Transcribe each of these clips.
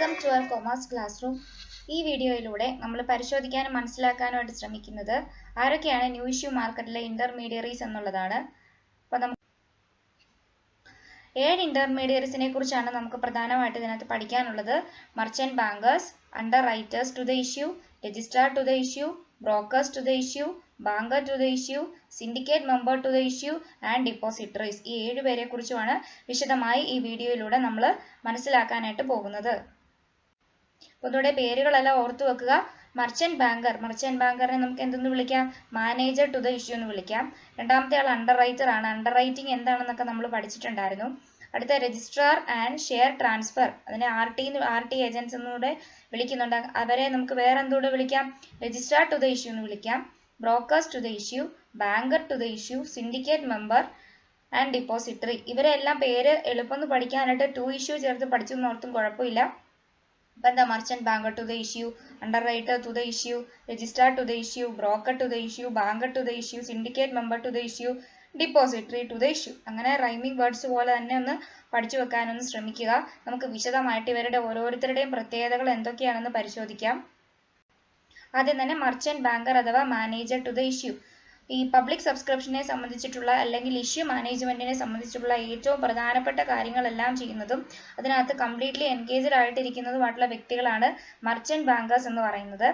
Welcome to our commerce class room. ഈ വീഡിയോയിലൂടെ നമ്മൾ പരിശോധിക്കാനും മനസ്സിലാക്കാനുമായിട്ട് ശ്രമിക്കുന്നത് ആരൊക്കെയാണ് ന്യൂ ഇഷ്യൂ മാർക്കറ്റിലെ ഇന്റർമീഡിയറീസ് എന്നുള്ളതാണ്. അപ്പോൾ നമുക്ക് 7 ഇന്റർമീഡിയറീസിനെ കുറിച്ചാണ് നമുക്ക് പ്രധാനമായിട്ട് ഇതിനകത്ത് പഠിക്കാനുള്ളത്. Merchant bankers, underwriters to the issue, registrar to the issue, brokers to the issue, banker to the issue, syndicate member to the issue and depositories. ഈ 7 പേരെ കുറിച്ചുമാണ് വിശദമായി ഈ വീഡിയോയിലൂടെ നമ്മൾ മനസ്സിലാക്കാനായിട്ട് പോകുന്നത്. അപ്പോൾ ഇതോടെ പേരുകളെല്ലാം ഓർത്തു വെക്കുക. മർച്ചന്റ് ബാങ്കറിനെ നമുക്ക് എന്തെന്ന് വിളിക്കാം? മാനേജർ ടു ദ ഇഷ്യൂ എന്ന് വിളിക്കാം. രണ്ടാമത്തെ ആൾ അണ്ടർ റൈറ്റർ ആണ്. അണ്ടർ റൈറ്റിംഗ് എന്താണെന്നൊക്കെ നമ്മൾ പഠിച്ചിട്ടുണ്ടായിരുന്നു. അടുത്ത രജിസ്ട്രാർ ആൻഡ് ഷെയർ ട്രാൻസ്ഫർ, അതിനെ ആർ ടി ഏജൻസ് എന്നൂടെ വിളിക്കുന്നുണ്ട്. അവരെ നമുക്ക് വേറെ എന്തുകൂടെ വിളിക്കാം? രജിസ്ട്രാർ ടു ദ ഇഷ്യൂ എന്ന് വിളിക്കാം. Brokers to the issue, banker to the issue, syndicate member and depository. ഇവരെല്ലാം പേര് എളുപ്പം പഠിക്കാനായിട്ട് 2 ഇഷ്യൂ ചേർത്ത് പഠിച്ചു എന്നോർത്തും കുഴപ്പമില്ല. അപ്പം എന്താ? Merchant banker to the issue, underwriter to the issue, registrar to the issue, broker to the issue, banker to the issue, syndicate member to the issue, depository to the issue. അങ്ങനെ rhyming words പോലെ തന്നെ ഒന്ന് പഠിച്ചു വെക്കാനൊന്ന് ശ്രമിക്കുക. നമുക്ക് വിശദമായിട്ട് ഇവരുടെ ഓരോരുത്തരുടെയും പ്രത്യേകതകൾ എന്തൊക്കെയാണെന്ന് പരിശോധിക്കാം. ആദ്യം തന്നെ മർച്ചന്റ് ബാങ്കർ അഥവാ മാനേജർ ടു ദ ഇഷ്യൂ. ഈ പബ്ലിക് സബ്സ്ക്രിപ്ഷനെ സംബന്ധിച്ചിട്ടുള്ള അല്ലെങ്കിൽ ഇഷ്യൂ മാനേജ്മെന്റിനെ സംബന്ധിച്ചിട്ടുള്ള ഏറ്റവും പ്രധാനപ്പെട്ട കാര്യങ്ങളെല്ലാം ചെയ്യുന്നതും അതിനകത്ത് കംപ്ലീറ്റ്ലി എൻഗേജ്ഡ് ആയിട്ടിരിക്കുന്നതുമായിട്ടുള്ള വ്യക്തികളാണ് മർച്ചന്റ് ബാങ്കേഴ്സ് എന്ന് പറയുന്നത്.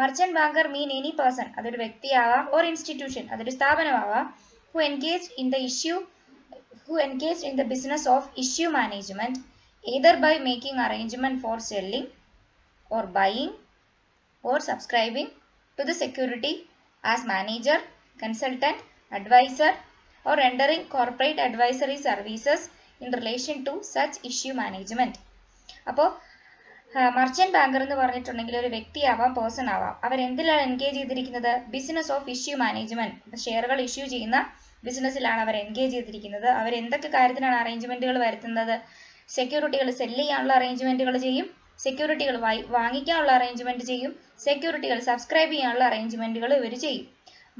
മർച്ചന്റ് ബാങ്കർ മീൻ എനി പേഴ്സൺ, അതൊരു വ്യക്തിയാവാം, ഓർ ഇൻസ്റ്റിറ്റ്യൂഷൻ, അതൊരു സ്ഥാപനമാവാം, who engaged in the business of issue management, either by making arrangement for selling or buying or subscribing to the security as manager, consultant, advisor, or rendering corporate advisory services in relation to such issue management. അപ്പോൾ merchant banker എന്ന് പറഞ്ഞിട്ടുണ്ടെങ്കിൽ ഒരു വ്യക്തിയാവാം, person ആവാം. അവരെന്തിലാണ് engage ചെയ്തിരിക്കുന്നത്? Business of issue management. ഷെയറുകൾ issue ചെയ്യുന്ന ബിസിനസ്സിലാണ് അവർ എൻഗേജ് ചെയ്തിരിക്കുന്നത്. അവർ എന്തൊക്കെ കാര്യത്തിനാണ് അറേഞ്ച്മെന്റുകൾ വരുത്തുന്നത്? സെക്യൂരിറ്റികൾ സെല്ല് ചെയ്യാനുള്ള അറേഞ്ച്മെന്റുകൾ ചെയ്യും, സെക്യൂരിറ്റികൾ വാങ്ങിക്കാനുള്ള അറേഞ്ച്മെന്റ് ചെയ്യും, സെക്യൂരിറ്റികൾ സബ്സ്ക്രൈബ് ചെയ്യാനുള്ള അറേഞ്ച്മെന്റുകൾ ഇവർ ചെയ്യും.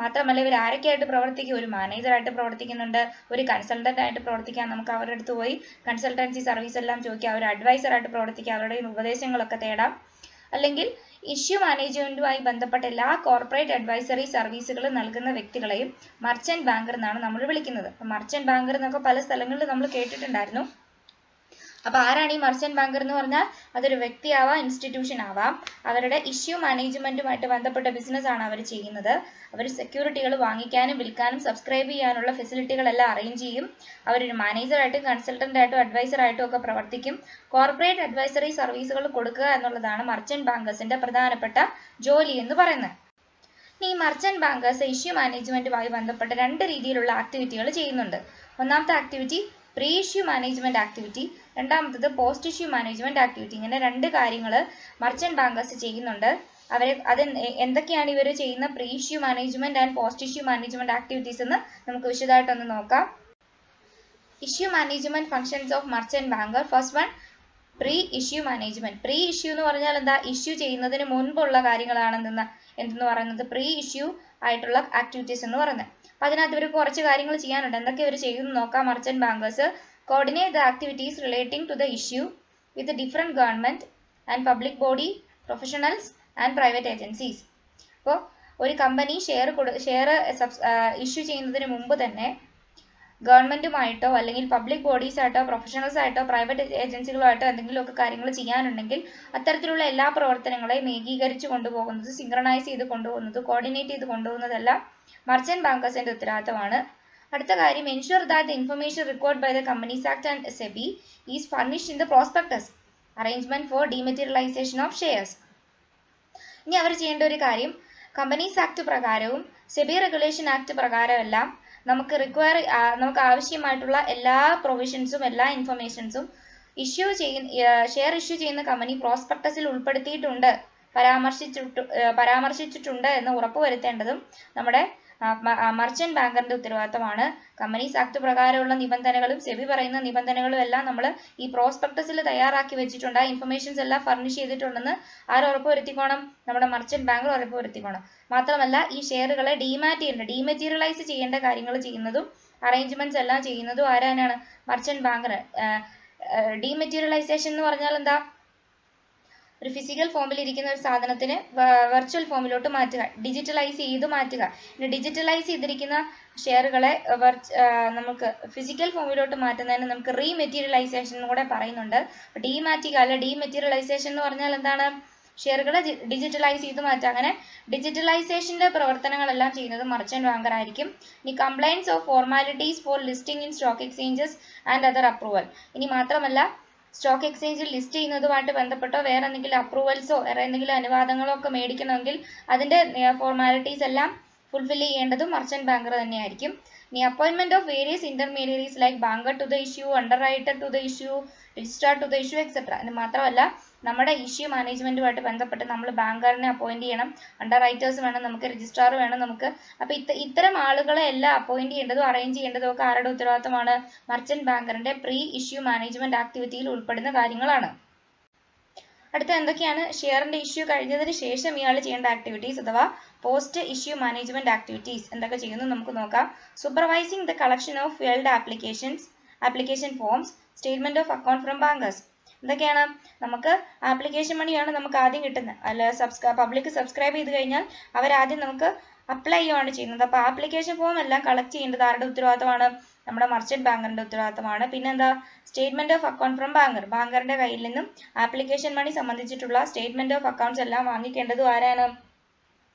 മാത്രമല്ല ഇവർ ആരൊക്കെയായിട്ട് പ്രവർത്തിക്കും? ഒരു മാനേജറായിട്ട് പ്രവർത്തിക്കുന്നുണ്ട്, ഒരു കൺസൾട്ടന്റ് ആയിട്ട് പ്രവർത്തിക്കാം, നമുക്ക് അവരുടെ അടുത്ത് പോയി കൺസൾട്ടൻസി സർവീസ് എല്ലാം ചോദിക്കാം, ഒരു അഡ്വൈസറായിട്ട് പ്രവർത്തിക്കാം, അവരുടെ ഉപദേശങ്ങളൊക്കെ തേടാം. അല്ലെങ്കിൽ ഇഷ്യൂ മാനേജ്മെന്റുമായി ബന്ധപ്പെട്ട എല്ലാ കോർപ്പറേറ്റ് അഡ്വൈസറി സർവീസുകളും നൽകുന്ന വ്യക്തികളെയും മർച്ചന്റ് ബാങ്കർ എന്നാണ് നമ്മൾ വിളിക്കുന്നത്. മർച്ചന്റ് ബാങ്കർ എന്നൊക്കെ പല സ്ഥലങ്ങളിൽ നമ്മൾ കേട്ടിട്ടുണ്ടായിരുന്നു. അപ്പോൾ ആരാണ് ഈ മർച്ചന്റ് ബാങ്കർ എന്ന് പറഞ്ഞാൽ? അതൊരു വ്യക്തിയാവാം, ഇൻസ്റ്റിറ്റ്യൂഷൻ ആവാം. അവരുടെ ഇഷ്യൂ മാനേജ്മെന്റുമായിട്ട് ബന്ധപ്പെട്ട ബിസിനസ് ആണ് അവർ ചെയ്യുന്നത്. അവർ സെക്യൂരിറ്റികൾ വാങ്ങിക്കാനും വിൽക്കാനും സബ്സ്ക്രൈബ് ചെയ്യാനുള്ള ഫെസിലിറ്റികളെല്ലാം അറേഞ്ച് ചെയ്യും. അവരൊരു മാനേജറായിട്ടും കൺസൾട്ടന്റ് ആയിട്ടും അഡ്വൈസറായിട്ടും ഒക്കെ പ്രവർത്തിക്കും. കോർപ്പറേറ്റ് അഡ്വൈസറി സർവീസുകൾ കൊടുക്കുക എന്നുള്ളതാണ് മർച്ചന്റ് ബാങ്കേഴ്സിന്റെ പ്രധാനപ്പെട്ട ജോലി എന്ന് പറയുന്നത്. ഈ മർച്ചന്റ് ബാങ്കേഴ്സ് ഇഷ്യൂ മാനേജ്മെന്റുമായി ബന്ധപ്പെട്ട 2 രീതിയിലുള്ള ആക്ടിവിറ്റികൾ ചെയ്യുന്നുണ്ട്. ഒന്നാമത്തെ activity pre issue management activity, രണ്ടാമത്തത് പോസ്റ്റ് ഇഷ്യൂ മാനേജ്മെന്റ് ആക്ടിവിറ്റി. ഇങ്ങനെ 2 കാര്യങ്ങൾ മർച്ചന്റ് ബാങ്കേഴ്സ് ചെയ്യുന്നുണ്ട്. അത് എന്തൊക്കെയാണ് ഇവർ ചെയ്യുന്ന pre issue management and post issue management activities എന്ന് നമുക്ക് വിശദമായിട്ടൊന്ന് നോക്കാം. Issue management functions of merchant banker. First one, pre issue management. Pre issue എന്ന് പറഞ്ഞാൽ എന്താ? ഇഷ്യൂ ചെയ്യുന്നതിന് മുൻപുള്ള കാര്യങ്ങളാണ് എന്തെന്ന് പറയുന്നത് പ്രീ ഇഷ്യൂ ആയിട്ടുള്ള ആക്ടിവിറ്റീസ് എന്ന് പറയുന്നത്. അപ്പം അതിനകത്ത് ഇവർ കുറച്ച് കാര്യങ്ങൾ ചെയ്യാനുണ്ട്. എന്തൊക്കെ ഇവർ ചെയ്യുന്നു നോക്കാം. Merchant bankers coordinate the activities relating to the issue with different government and public body, professionals and private agencies. അപ്പോൾ ഒരു കമ്പനി ഷെയർ ഇഷ്യൂ ചെയ്യുന്നതിന് മുമ്പ് തന്നെ ഗവൺമെന്റുമായിട്ടോ അല്ലെങ്കിൽ പബ്ലിക് ബോഡീസ് ആയിട്ടോ പ്രൊഫഷണൽസ് ആയിട്ടോ പ്രൈവറ്റ് ഏജൻസികളുമായിട്ടോ എന്തെങ്കിലുമൊക്കെ കാര്യങ്ങൾ ചെയ്യാനുണ്ടെങ്കിൽ അത്തരത്തിലുള്ള എല്ലാ പ്രവർത്തനങ്ങളെയും ഏകീകരിച്ച് കൊണ്ടുപോകുന്നത്, സിങ്ക്രണൈസ് ചെയ്ത് കൊണ്ടുപോകുന്നത്, കോർഡിനേറ്റ് ചെയ്ത് കൊണ്ടുപോകുന്നതെല്ലാം മർച്ചന്റ് ബാങ്കേഴ്സിന്റെ ഉത്തരവാദിത്തമാണ്. അടുത്ത കാര്യം, ensure that the information required by the Companies Act and SEBI is furnished in the prospectus, arrangement for dematerialization of shares. ഇനി അവർ ചെയ്യേണ്ട ഒരു കാര്യം, കമ്പനീസ് ആക്ട് പ്രകാരവും സെബി റെഗുലേഷൻ ആക്ട് പ്രകാരമെല്ലാം നമുക്ക് ആവശ്യമായിട്ടുള്ള എല്ലാ പ്രൊവിഷൻസും എല്ലാ ഇൻഫർമേഷൻസും ഷെയർ ഇഷ്യൂ ചെയ്യുന്ന കമ്പനി പ്രോസ്പെക്ടസിൽ ഉൾപ്പെടുത്തിയിട്ടുണ്ട്, പരാമർശിച്ചിട്ടുണ്ട് എന്ന് ഉറപ്പുവരുത്തേണ്ടതും നമ്മുടെ മർച്ചന്റ് ബാങ്കറിന്റെ ഉത്തരവാദിത്തമാണ്. കമ്പനീസ് ആക്ട് പ്രകാരമുള്ള നിബന്ധനകളും സെബി പറയുന്ന നിബന്ധനകളും എല്ലാം നമ്മൾ ഈ പ്രോസ്പെക്ടസിൽ തയ്യാറാക്കി വെച്ചിട്ടുണ്ട്. ആ ഇൻഫർമേഷൻസ് എല്ലാം ഫർണിഷ് ചെയ്തിട്ടുണ്ടെന്ന് ഉറപ്പുവരുത്തിക്കോണം? നമ്മുടെ മർച്ചന്റ് ബാങ്കർ ഉറപ്പുവരുത്തിക്കോണം. മാത്രമല്ല ഈ ഷെയറുകളെ ഡീമെറ്റീരിയലൈസ് ചെയ്യേണ്ട കാര്യങ്ങൾ ചെയ്യുന്നതും അറേഞ്ച്മെന്റ്സ് എല്ലാം ചെയ്യുന്നതും ആരാണ്? Merchant banker. ഡീമെറ്റീരിയലൈസേഷൻ എന്ന് പറഞ്ഞാൽ എന്താ? ഒരു ഫിസിക്കൽ ഫോമിൽ ഇരിക്കുന്ന ഒരു സാധനത്തിന് വെർച്വൽ ഫോമിലോട്ട് മാറ്റുക, ഡിജിറ്റലൈസ് ചെയ്ത് മാറ്റുക. ഇനി ഡിജിറ്റലൈസ് ചെയ്തിരിക്കുന്ന ഷെയറുകളെ നമുക്ക് ഫിസിക്കൽ ഫോമിലോട്ട് മാറ്റുന്നതിന് നമുക്ക് റീമെറ്റീരിയലൈസേഷൻ എന്ന് കൂടെ പറയുന്നുണ്ട്. ഡീമാറ്റുക അല്ല, ഡീമെറ്റീരിയലൈസേഷൻ എന്ന് പറഞ്ഞാൽ എന്താണ്? ഷെയറുകളെ ഡിജിറ്റലൈസ് ചെയ്ത് മാറ്റുക. അങ്ങനെ ഡിജിറ്റലൈസേഷന്റെ പ്രവർത്തനങ്ങളെല്ലാം ചെയ്യുന്നത് മർച്ചന്റ് ബാങ്കർ ആയിരിക്കും. ഇനി compliance of formalities for listing in stock exchanges and other approval. ഇനി മാത്രമല്ല സ്റ്റോക്ക് എക്സ്ചേഞ്ചിൽ ലിസ്റ്റ് ചെയ്യുന്നതുമായിട്ട് ബന്ധപ്പെട്ടോ വേറെ എന്തെങ്കിലും അപ്രൂവൽസോ വേറെ എന്തെങ്കിലും അനുവാദങ്ങളോ ഒക്കെ മേടിക്കണമെങ്കിൽ അതിന്റെ ഫോർമാലിറ്റീസ് എല്ലാം ഫുൾഫിൽ ചെയ്യേണ്ടതും മർച്ചന്റ് ബാങ്കർ തന്നെയായിരിക്കും. ഇനി appointment of various intermediaries like banker to the issue, underwriter to the issue, registrar to the issue etcetera. ഇത് മാത്രമല്ല നമ്മുടെ ഇഷ്യൂ മാനേജ്മെന്റുമായിട്ട് ബന്ധപ്പെട്ട് നമ്മൾ ബാങ്കറിനെ അപ്പോയിന്റ് ചെയ്യണം, അണ്ടർ റൈറ്റേഴ്സ് വേണം നമുക്ക്, രജിസ്ട്രാർ വേണം നമുക്ക്. അപ്പൊ ഇത്തരം ആളുകളെ എല്ലാം അപ്പോയിന്റ് ചെയ്യേണ്ടതും അറേഞ്ച് ചെയ്യേണ്ടതും ഒക്കെ ആരുടെ ഉത്തരവാദിത്തമാണ്? മർച്ചന്റ് ബാങ്കറിന്റെ പ്രീ ഇഷ്യൂ മാനേജ്മെന്റ് ആക്ടിവിറ്റിയിൽ ഉൾപ്പെടുന്ന കാര്യങ്ങളാണ്. അടുത്ത എന്തൊക്കെയാണ് ഷെയറിന്റെ ഇഷ്യൂ കഴിഞ്ഞതിന് ശേഷം ഇയാൾ ചെയ്യേണ്ട ആക്ടിവിറ്റീസ് അഥവാ പോസ്റ്റ് ഇഷ്യൂ മാനേജ്മെന്റ് ആക്ടിവിറ്റീസ് എന്തൊക്കെ ചെയ്യുന്നു നമുക്ക് നോക്കാം. Supervising the collection of filled application forms, statement of account from bankers. എന്തൊക്കെയാണ്? നമുക്ക് ആപ്ലിക്കേഷൻ മണിയാണ് നമുക്ക് ആദ്യം കിട്ടുന്നത്. അല്ല, പബ്ലിക് സബ്സ്ക്രൈബ് ചെയ്ത് കഴിഞ്ഞാൽ അവരാദ്യം നമുക്ക് അപ്ലൈ ചെയ്യുകയാണ് ചെയ്യുന്നത്. അപ്പോൾ ആപ്ലിക്കേഷൻ ഫോം എല്ലാം കളക്ട് ചെയ്യേണ്ടത് ആരുടെ ഉത്തരവാദിത്തമാണ്? നമ്മുടെ മർച്ചന്റ് ബാങ്കറിന്റെ ഉത്തരവാദിത്തമാണ്. പിന്നെന്താ? സ്റ്റേറ്റ്മെന്റ് ഓഫ് അക്കൗണ്ട് ഫ്രം ബാങ്കറിന്റെ കയ്യിൽ നിന്നും ആപ്ലിക്കേഷൻ മണി സംബന്ധിച്ചിട്ടുള്ള സ്റ്റേറ്റ്മെന്റ് ഓഫ് അക്കൗണ്ട്സ് എല്ലാം വാങ്ങിക്കേണ്ടതും ആരാണ്?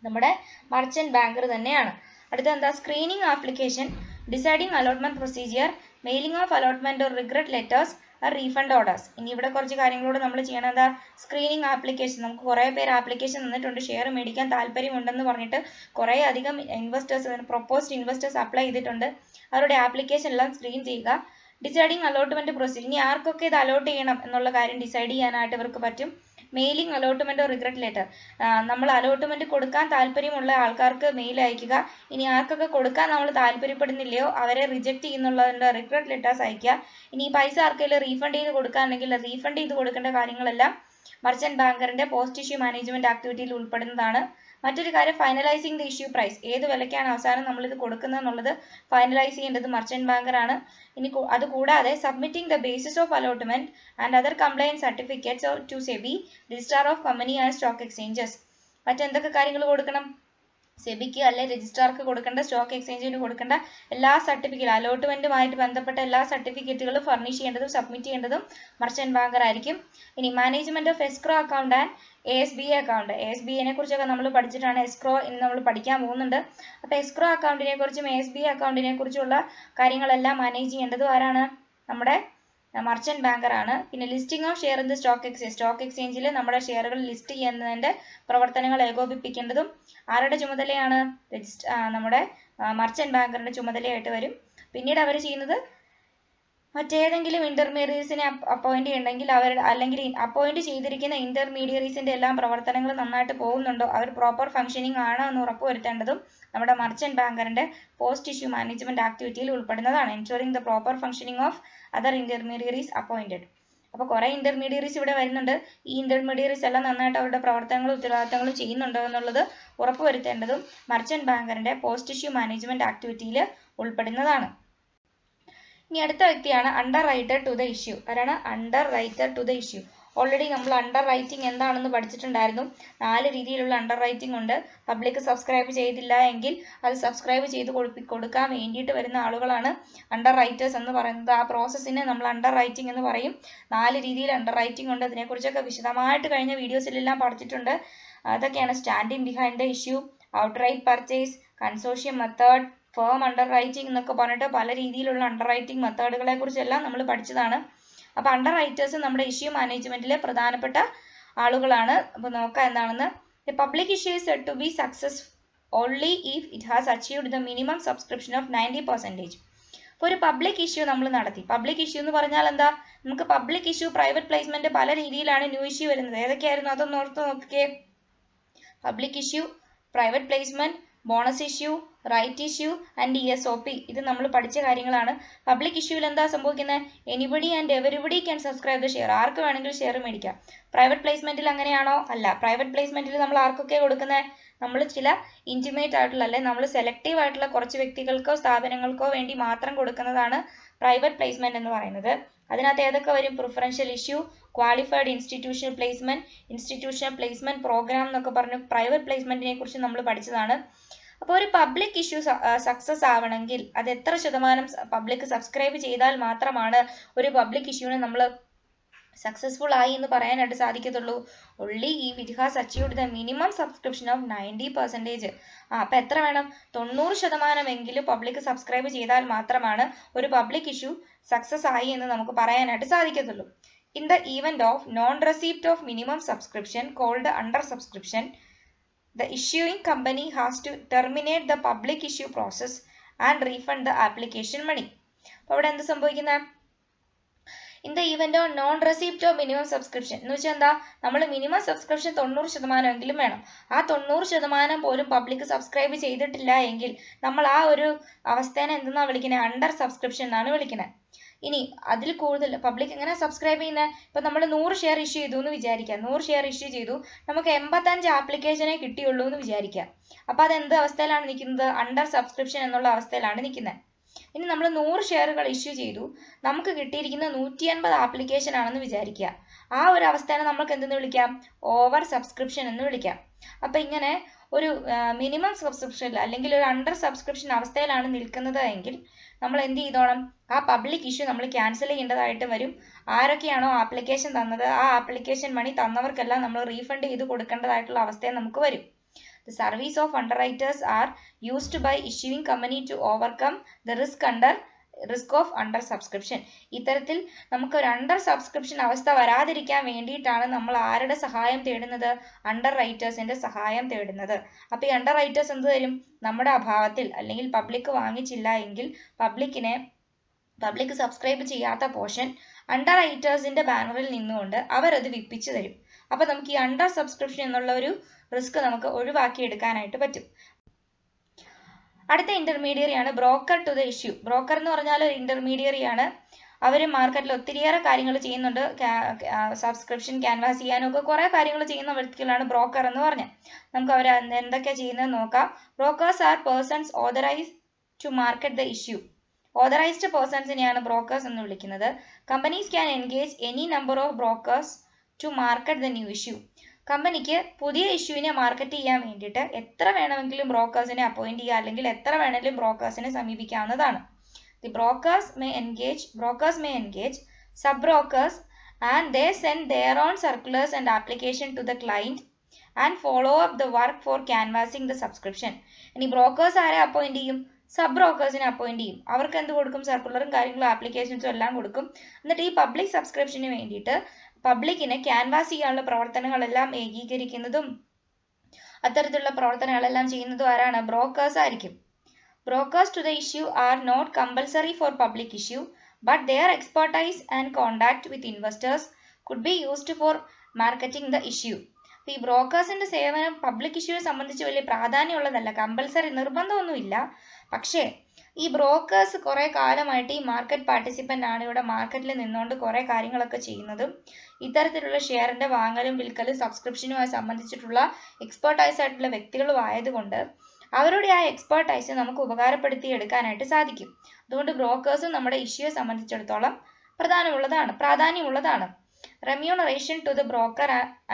നമ്മുടെ മർച്ചന്റ് ബാങ്കർ തന്നെയാണ്. അടുത്ത എന്താ? Screening application, deciding allotment procedure, mailing of allotment or regret letters, refund orders. ഇനി ഇവിടെ കുറച്ച് കാര്യങ്ങളോട് നമ്മൾ ചെയ്യണം. എന്താ? Screening application. നമുക്ക് കുറേ പേര് ആപ്ലിക്കേഷൻ തന്നിട്ടുണ്ട്, ഷെയർ മേടിക്കാൻ താല്പര്യമുണ്ടെന്ന് പറഞ്ഞിട്ട് കുറേ അധികം പ്രൊപ്പോസ്ഡ് ഇൻവെസ്റ്റേഴ്സ് അപ്ലൈ ചെയ്തിട്ടുണ്ട്. അവരുടെ ആപ്ലിക്കേഷൻ എല്ലാം സ്ക്രീൻ ചെയ്യുക. Deciding allotment procedure. ഇനി ആർക്കൊക്കെ ഇത് അലോട്ട് ചെയ്യണം എന്നുള്ള കാര്യം ഡിസൈഡ് ചെയ്യാനായിട്ട് ഇവർക്ക് പറ്റും. Mailing allotment regret letter. നമ്മൾ അലോട്ട്മെന്റ് കൊടുക്കാൻ താല്പര്യമുള്ള ആൾക്കാർക്ക് മെയിൽ അയക്കുക. ഇനി ആർക്കൊക്കെ കൊടുക്കാൻ നമ്മൾ താല്പര്യപ്പെടുന്നില്ലയോ അവരെ റിജക്ട് ചെയ്യുന്നുള്ളതിന്റെ റിഗ്രറ്റ് ലെറ്റേഴ്സ് അയക്കുക. ഇനി ഈ പൈസ ആർക്കെങ്കിലും റീഫണ്ട് ചെയ്ത് കൊടുക്കുകയാണെങ്കിൽ റീഫണ്ട് ചെയ്ത് കൊടുക്കേണ്ട കാര്യങ്ങളെല്ലാം മർച്ചന്റ് ബാങ്കറിന്റെ പോസ്റ്റ് ഇഷ്യൂ മാനേജ്മെന്റ് ആക്ടിവിറ്റിയിൽ ഉൾപ്പെടുന്നതാണ്. മറ്റൊരു കാര്യം ഫൈനലൈസിംഗ് ദ ഇഷ്യൂ പ്രൈസ്. ഏത് വിലയ്ക്കാണ് അവസാനം നമ്മൾ ഇത് കൊടുക്കുന്നത് എന്നുള്ളത് ഫൈനലൈസ് ചെയ്യേണ്ടത് മർച്ചന്റ് ബാങ്കറാണ്. ഇനി അതുകൂടാതെ submitting the basis of allotment and other complaint certificates to SEBI, registrar of company and stock exchanges. മറ്റെന്തൊക്കെ കാര്യങ്ങൾ കൊടുക്കണം? സെബിക്ക് അല്ലെ രജിസ്ട്രാർക്ക് കൊടുക്കേണ്ട, സ്റ്റോക്ക് എക്സ്ചേഞ്ചിന് കൊടുക്കേണ്ട എല്ലാ സർട്ടിഫിക്കറ്റ്, അലോട്ട്മെന്റുമായിട്ട് ബന്ധപ്പെട്ട എല്ലാ സർട്ടിഫിക്കറ്റുകളും ഫർണിഷ് ചെയ്യേണ്ടതും സബ്മിറ്റ് ചെയ്യേണ്ടതും മർച്ചന്റ് ബാങ്കർ ആയിരിക്കും. ഇനി management of escrow account and ASBA account. ASBA കുറിച്ചൊക്കെ നമ്മൾ പഠിച്ചിട്ടാണ്. എസ്ക്രോ ഇന്ന് നമ്മൾ പഠിക്കാൻ പോകുന്നുണ്ട്. അപ്പോൾ എസ്ക്രോ അക്കൗണ്ടിനെ കുറിച്ചും ASBA അക്കൗണ്ടിനെ കുറിച്ചുള്ള കാര്യങ്ങളെല്ലാം മാനേജ് ചെയ്യേണ്ടതും ആരാണ്? നമ്മുടെ മർച്ചന്റ് ബാങ്കർ ആണ്. പിന്നെ listing of share in the stock എക്സ്ചേഞ്ചിൽ നമ്മുടെ ഷെയറുകൾ ലിസ്റ്റ് ചെയ്യുന്നതിന്റെ പ്രവർത്തനങ്ങൾ ഏകോപിപ്പിക്കേണ്ടതും ആരുടെ ചുമതലയാണ്? നമ്മുടെ മർച്ചന്റ് ബാങ്കറിന്റെ ചുമതലയായിട്ട് വരും. പിന്നീട് അവർ ചെയ്യുന്നത് മറ്റേതെങ്കിലും ഇന്റർമീഡിയറ്റ്സിനെ അപ്പോയിന്റ് ചെയ്യണമെങ്കിൽ അല്ലെങ്കിൽ അപ്പോയിന്റ് ചെയ്തിരിക്കുന്ന ഇന്റർമീഡിയറ്റ്സിന്റെ എല്ലാം പ്രവർത്തനങ്ങൾ നന്നായിട്ട് പോകുന്നുണ്ടോ, അവർ പ്രോപ്പർ ഫംഗ്ഷനിങ് ആണോ എന്ന് ഉറപ്പുവരുത്തേണ്ടതും നമ്മുടെ മർച്ചന്റ് ബാങ്കറിന്റെ പോസ്റ്റ് ഇഷ്യൂ മാനേജ്മെന്റ് ആക്ടിവിറ്റിയിൽ ഉൾപ്പെടുന്നതാണ്. Ensuring the proper functioning of other intermediates appointed. അപ്പോൾ കുറെ ഇന്റർമീഡിയറ്റ്സ് ഇവിടെ വരുന്നുണ്ട്. ഈ ഇന്റർമീഡിയറ്റ്സ് എല്ലാം നന്നായിട്ട് അവരുടെ പ്രവർത്തനങ്ങളും ഉത്തരവാദിത്തങ്ങളും ചെയ്യുന്നുണ്ടോ എന്നുള്ളത് ഉറപ്പുവരുത്തേണ്ടതും മർച്ചന്റ് ബാങ്കറിന്റെ പോസ്റ്റ് ഇഷ്യൂ മാനേജ്മെന്റ് ആക്ടിവിറ്റിയിൽ ഉൾപ്പെടുന്നതാണ്. ഇനി അടുത്ത വ്യക്തിയാണ് underwriter to the issue. ആരാണ് underwriter to the issue? Already നമ്മൾ അണ്ടർ റൈറ്റിംഗ് എന്താണെന്ന് പഠിച്ചിട്ടുണ്ടായിരുന്നു. 4 രീതിയിലുള്ള അണ്ടർ റൈറ്റിംഗ് ഉണ്ട്. പബ്ലിക് സബ്സ്ക്രൈബ് ചെയ്തില്ല എങ്കിൽ അത് സബ്സ്ക്രൈബ് ചെയ്ത് കൊടുക്കാൻ വേണ്ടിയിട്ട് വരുന്ന ആളുകളാണ് അണ്ടർ റൈറ്റേഴ്സ് എന്ന് പറയുന്നത്. ആ പ്രോസസ്സിനെ നമ്മൾ അണ്ടർ റൈറ്റിംഗ് എന്ന് പറയും. 4 രീതിയിൽ അണ്ടർ റൈറ്റിംഗ് ഉണ്ട്. അതിനെക്കുറിച്ചൊക്കെ വിശദമായിട്ട് കഴിഞ്ഞ വീഡിയോസിലെല്ലാം പഠിച്ചിട്ടുണ്ട്. അതൊക്കെയാണ് standing behind the issue, outright purchase, consortium method, firm under writing എന്നൊക്കെ പറഞ്ഞിട്ട് പല രീതിയിലുള്ള അണ്ടർ റൈറ്റിംഗ് മെത്തേഡുകളെ കുറിച്ചെല്ലാം നമ്മൾ പഠിച്ചതാണ്. അപ്പോൾ അണ്ടർ റൈറ്റേഴ്സ് നമ്മുടെ ഇഷ്യൂ മാനേജ്മെന്റിലെ പ്രധാനപ്പെട്ട ആളുകളാണ്. അപ്പോൾ നോക്കാം എന്താണെന്ന്. The public issue is said to be success only if it has achieved the minimum subscription of 90%. അപ്പോൾ ഒരു പബ്ലിക് ഇഷ്യൂ നമ്മൾ നടത്തി. പബ്ലിക് ഇഷ്യൂ എന്ന് പറഞ്ഞാൽ എന്താ? നമുക്ക് പബ്ലിക് ഇഷ്യൂ, പ്രൈവറ്റ് പ്ലേസ്മെന്റ് പല രീതിയിലാണ് ന്യൂ ഇഷ്യൂ വരുന്നത്. ഏതൊക്കെയായിരുന്നു അതൊന്ന് ഓർത്ത് നോക്കിക്കേ. Public issue, private placement, bonus issue, right issue and ESOP. ഇത് നമ്മൾ പഠിച്ച കാര്യങ്ങളാണ്. പബ്ലിക് ഇഷ്യൂവിൽ എന്താ സംഭവിക്കുന്നത്? Anybody and everybody can subscribe the share. ആർക്ക് വേണമെങ്കിലും ഷെയർ മേടിക്കാം. പ്രൈവറ്റ് പ്ലേസ്മെന്റിൽ അങ്ങനെയാണോ? അല്ല. പ്രൈവറ്റ് പ്ലേസ്മെന്റിൽ നമ്മൾ ആർക്കൊക്കെ കൊടുക്കുന്നത്? നമ്മൾ ചില ഇന്റിമേറ്റ് ആയിട്ടുള്ള അല്ലെ നമ്മൾ സെലക്റ്റീവ് ആയിട്ടുള്ള കുറച്ച് വ്യക്തികൾക്കോ സ്ഥാപനങ്ങൾക്കോ വേണ്ടി മാത്രം കൊടുക്കുന്നതാണ് പ്രൈവറ്റ് പ്ലേസ്മെന്റ് എന്ന് പറയുന്നത്. അതിനകത്ത് ഏതൊക്കെ വരും? Preferential issue, qualified institutional placement program എന്നൊക്കെ പറഞ്ഞു പ്രൈവറ്റ് പ്ലേസ്മെന്റിനെ കുറിച്ച് നമ്മൾ പഠിച്ചതാണ്. അപ്പോൾ ഒരു പബ്ലിക് ഇഷ്യൂ സക്സസ് ആവണമെങ്കിൽ അത് എത്ര ശതമാനം പബ്ലിക് സബ്സ്ക്രൈബ് ചെയ്താൽ മാത്രമാണ് ഒരു പബ്ലിക് ഇഷ്യൂവിനെ നമ്മൾ സക്സസ്ഫുൾ ആയി എന്ന് പറയാനായിട്ട് സാധിക്കത്തുള്ളൂ? only if it has achieved the minimum subscription of 90%. അപ്പൊ എത്ര വേണം? 90% എങ്കിലും പബ്ലിക് സബ്സ്ക്രൈബ് ചെയ്താൽ മാത്രമാണ് ഒരു പബ്ലിക് ഇഷ്യൂ സക്സസ് ആയി എന്ന് നമുക്ക് പറയാനായിട്ട് സാധിക്കത്തുള്ളൂ. In the event of non-receipt of minimum subscription called under subscription, the issuing company has to terminate the public issue process and refund the application money. അപ്പോൾ ഇവിടെ എന്ത് സംഭവിക്കുന്നത്? In the event of non-receipt of minimum subscription എന്ന് വെച്ചാൽ എന്താ? നമ്മൾ minimum subscription 90% എങ്കിലും വേണം. ആ 90% പോലും പബ്ലിക് സബ്സ്ക്രൈബ് ചെയ്തിട്ടില്ല എങ്കിൽ നമ്മൾ ആ ഒരു അവസ്ഥേനെ എന്തെന്നാ വിളിക്കുന്നത്? അണ്ടർ സബ്സ്ക്രിപ്ഷൻ എന്നാണ് വിളിക്കുന്നത്. ഇനി അതിൽ കൂടുതൽ പബ്ലിക് എങ്ങനെ സബ്സ്ക്രൈബ് ചെയ്യുന്നത്? ഇപ്പൊ നമ്മൾ 100 ഷെയർ ഇഷ്യൂ ചെയ്തു എന്ന് വിചാരിക്കാം. 100 ഷെയർ ഇഷ്യൂ ചെയ്തു, നമുക്ക് 85 ആപ്ലിക്കേഷനെ കിട്ടിയുള്ളൂ എന്ന് വിചാരിക്കാം. അപ്പൊ അത് എന്ത് അവസ്ഥയിലാണ് നിൽക്കുന്നത്? അണ്ടർ സബ്സ്ക്രിപ്ഷൻ എന്നുള്ള അവസ്ഥയിലാണ് നിൽക്കുന്നത്. ഇനി നമ്മൾ 100 ഷെയറുകൾ ഇഷ്യൂ ചെയ്തു, നമുക്ക് കിട്ടിയിരിക്കുന്ന 180 ആപ്ലിക്കേഷൻ ആണെന്ന് വിചാരിക്കുക. ആ ഒരു അവസ്ഥയെ നമുക്ക് എന്തെന്ന് വിളിക്കാം? ഓവർ സബ്സ്ക്രിപ്ഷൻ എന്ന് വിളിക്കാം. അപ്പൊ ഇങ്ങനെ ഒരു മിനിമം സബ്സ്ക്രിപ്ഷൻ അല്ലെങ്കിൽ ഒരു അണ്ടർ സബ്സ്ക്രിപ്ഷൻ അവസ്ഥയിലാണ് നിൽക്കുന്നത് എങ്കിൽ നമ്മൾ എന്ത് ചെയ്തോണം? ആ പബ്ലിക് ഇഷ്യൂ നമ്മൾ ക്യാൻസൽ ചെയ്യേണ്ടതായിട്ട് വരും. ആരൊക്കെയാണോ ആപ്ലിക്കേഷൻ തന്നത് ആ ആപ്ലിക്കേഷൻ മണി തന്നവർക്കെല്ലാം നമ്മൾ റീഫണ്ട് ചെയ്ത് കൊടുക്കേണ്ടതായിട്ടുള്ള അവസ്ഥയെ നമുക്ക് വരും. The service of underwriters are used by issuing company to overcome the risk of under subscription. ഇത്തരത്തിൽ നമുക്ക് ഒരു അണ്ടർ സബ്സ്ക്രിപ്ഷൻ അവസ്ഥ വരാതിരിക്കാൻ വേണ്ടിയിട്ടാണ് നമ്മൾ ആരുടെ സഹായം തേടുന്നത്? അണ്ടർ റൈറ്റേഴ്സിന്റെ സഹായം തേടുന്നത്. അപ്പൊ ഈ അണ്ടർ റൈറ്റേഴ്സ് എന്ത് തരും? നമ്മുടെ അഭാവത്തിൽ അല്ലെങ്കിൽ പബ്ലിക് വാങ്ങിച്ചില്ല എങ്കിൽ പബ്ലിക് സബ്സ്ക്രൈബ് ചെയ്യാത്ത പോർഷൻ അണ്ടർ റൈറ്റേഴ്സിന്റെ ബാനറിൽ നിന്നുകൊണ്ട് അവരത് വിപ്പിച്ചു തരും. അപ്പൊ നമുക്ക് ഈ അണ്ടർ സബ്സ്ക്രിപ്ഷൻ എന്നുള്ള ഒരു റിസ്ക് നമുക്ക് ഒഴിവാക്കി എടുക്കാനായിട്ട് പറ്റും. അടുത്ത ഇന്റർമീഡിയറി ആണ് broker to the issue. Broker എന്ന് പറഞ്ഞാൽ ഒരു ഇന്റർമീഡിയറി ആണ്. അവർ മാർക്കറ്റിൽ ഒത്തിരിയേറെ കാര്യങ്ങൾ ചെയ്യുന്നുണ്ട്. സബ്സ്ക്രിപ്ഷൻ ക്യാൻവാസ് ചെയ്യാനും ഒക്കെ കുറെ കാര്യങ്ങൾ ചെയ്യുന്ന വ്യക്തികളാണ് ബ്രോക്കർ എന്ന് പറഞ്ഞത്. നമുക്ക് അവർ എന്തൊക്കെയാ ചെയ്യുന്നത് നോക്കാം. Brokers are persons authorised to market the issue. Authorised പേഴ്സൺസിനെയാണ് ബ്രോക്കേഴ്സ് എന്ന് വിളിക്കുന്നത്. Companies can engage any number of brokers to market the new issue. കമ്പനിക്ക് പുതിയ ഇഷ്യൂവിനെ മാർക്കറ്റ് ചെയ്യാൻ വേണ്ടിയിട്ട് എത്ര വേണമെങ്കിലും ബ്രോക്കേഴ്സിനെ അപ്പോയിന്റ് ചെയ്യുക അല്ലെങ്കിൽ എത്ര വേണമെങ്കിലും ബ്രോക്കേഴ്സിനെ സമീപിക്കാവുന്നതാണ്. The brokers may engage sub brokers and they send their own circulars and application to the client and follow up the work for canvassing the subscription. ഇനി ബ്രോക്കേഴ്സ് ആരെ അപ്പോയിന്റ് ചെയ്യും? സബ് ബ്രോക്കേഴ്സിനെ അപ്പോയിന്റ് ചെയ്യും. അവർക്ക് എന്ത് കൊടുക്കും? സർക്കുലറും കാര്യങ്ങളും ആപ്ലിക്കേഷൻസും എല്ലാം കൊടുക്കും. എന്നിട്ട് ഈ പബ്ലിക് സബ്സ്ക്രിപ്ഷന് വേണ്ടിയിട്ട് പബ്ലിക്കിനെ ക്യാൻവാസ് ചെയ്യാനുള്ള പ്രവർത്തനങ്ങളെല്ലാം ഏകീകരിക്കുന്നതും അത്തരത്തിലുള്ള പ്രവർത്തനങ്ങളെല്ലാം ചെയ്യുന്നതും ആരാണ്? ബ്രോക്കേഴ്സ് ആയിരിക്കും. Brokers to the issue are not compulsory for public issue but their expertise and contact with investors could be used for marketing the issue. ഈ ബ്രോക്കേഴ്സിന്റെ സേവനം പബ്ലിക് ഇഷ്യൂവിനെ സംബന്ധിച്ച് വലിയ പ്രാധാന്യമുള്ളതല്ല, കമ്പൽസറി നിർബന്ധമൊന്നുമില്ല. പക്ഷേ ഈ ബ്രോക്കേഴ്സ് കുറെ കാലമായിട്ട് ഈ മാർക്കറ്റ് പാർട്ടിസിപ്പന്റ് ആണ്, ഇവിടെ മാർക്കറ്റിൽ നിന്നുകൊണ്ട് കുറെ കാര്യങ്ങളൊക്കെ ചെയ്യുന്നതും ഇത്തരത്തിലുള്ള ഷെയറിന്റെ വാങ്ങലും വിൽക്കലും സബ്സ്ക്രിപ്ഷനുമായി സംബന്ധിച്ചിട്ടുള്ള എക്സ്പെർട്ടൈസ് ആയിട്ടുള്ള വ്യക്തികളും ആയതുകൊണ്ട് അവരുടെ ആ എക്സ്പെർട്ടൈസ് നമുക്ക് ഉപകാരപ്പെടുത്തി എടുക്കാനായിട്ട് സാധിക്കും. അതുകൊണ്ട് ബ്രോക്കേഴ്സും നമ്മുടെ ഇഷ്യൂയെ സംബന്ധിച്ചിടത്തോളം പ്രാധാന്യമുള്ളതാണ്. Remuneration to the broker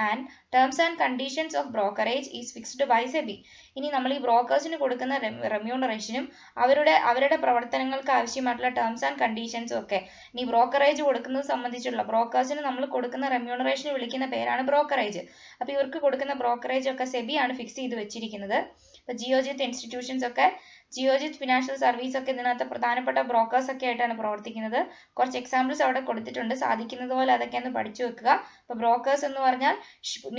and terms and conditions of brokerage is fixed by SEBI. ഇനി നമ്മൾ ഈ ബ്രോക്കേഴ്സിന് കൊടുക്കുന്ന റെമ്യൂണറേഷനും അവരുടെ പ്രവർത്തനങ്ങൾക്ക് ആവശ്യമായിട്ടുള്ള ടേംസ് ആൻഡ് കണ്ടീഷൻസും ഒക്കെ ഇനി ബ്രോക്കറേജ് കൊടുക്കുന്നത് സംബന്ധിച്ചുള്ള ബ്രോക്കേഴ്സിന് നമ്മൾ കൊടുക്കുന്ന റെമ്യൂണറേഷന് വിളിക്കുന്ന പേരാണ് ബ്രോക്കറേജ്. അപ്പൊ ഇവർക്ക് കൊടുക്കുന്ന ബ്രോക്കറേജ് ഒക്കെ സെബി ആണ് ഫിക്സ് ചെയ്ത് വെച്ചിരിക്കുന്നത്. ഇപ്പൊ ജിയോജിത്ത് ഇൻസ്റ്റിറ്റ്യൂഷൻസ് ഒക്കെ ജിയോജിത്ത് ഫിനാൻഷ്യൽ സർവീസ് ഒക്കെ ഇതിനകത്ത് പ്രധാനപ്പെട്ട ബ്രോക്കേഴ്സ് ഒക്കെ ആയിട്ടാണ് പ്രവർത്തിക്കുന്നത്. കുറച്ച് എക്സാമ്പിൾസ് അവിടെ കൊടുത്തിട്ടുണ്ട്, സാധിക്കുന്നത് പോലെ അതൊക്കെ ഒന്ന് പഠിച്ചു വെക്കുക. അപ്പൊ ബ്രോക്കേഴ്സ് എന്ന് പറഞ്ഞാൽ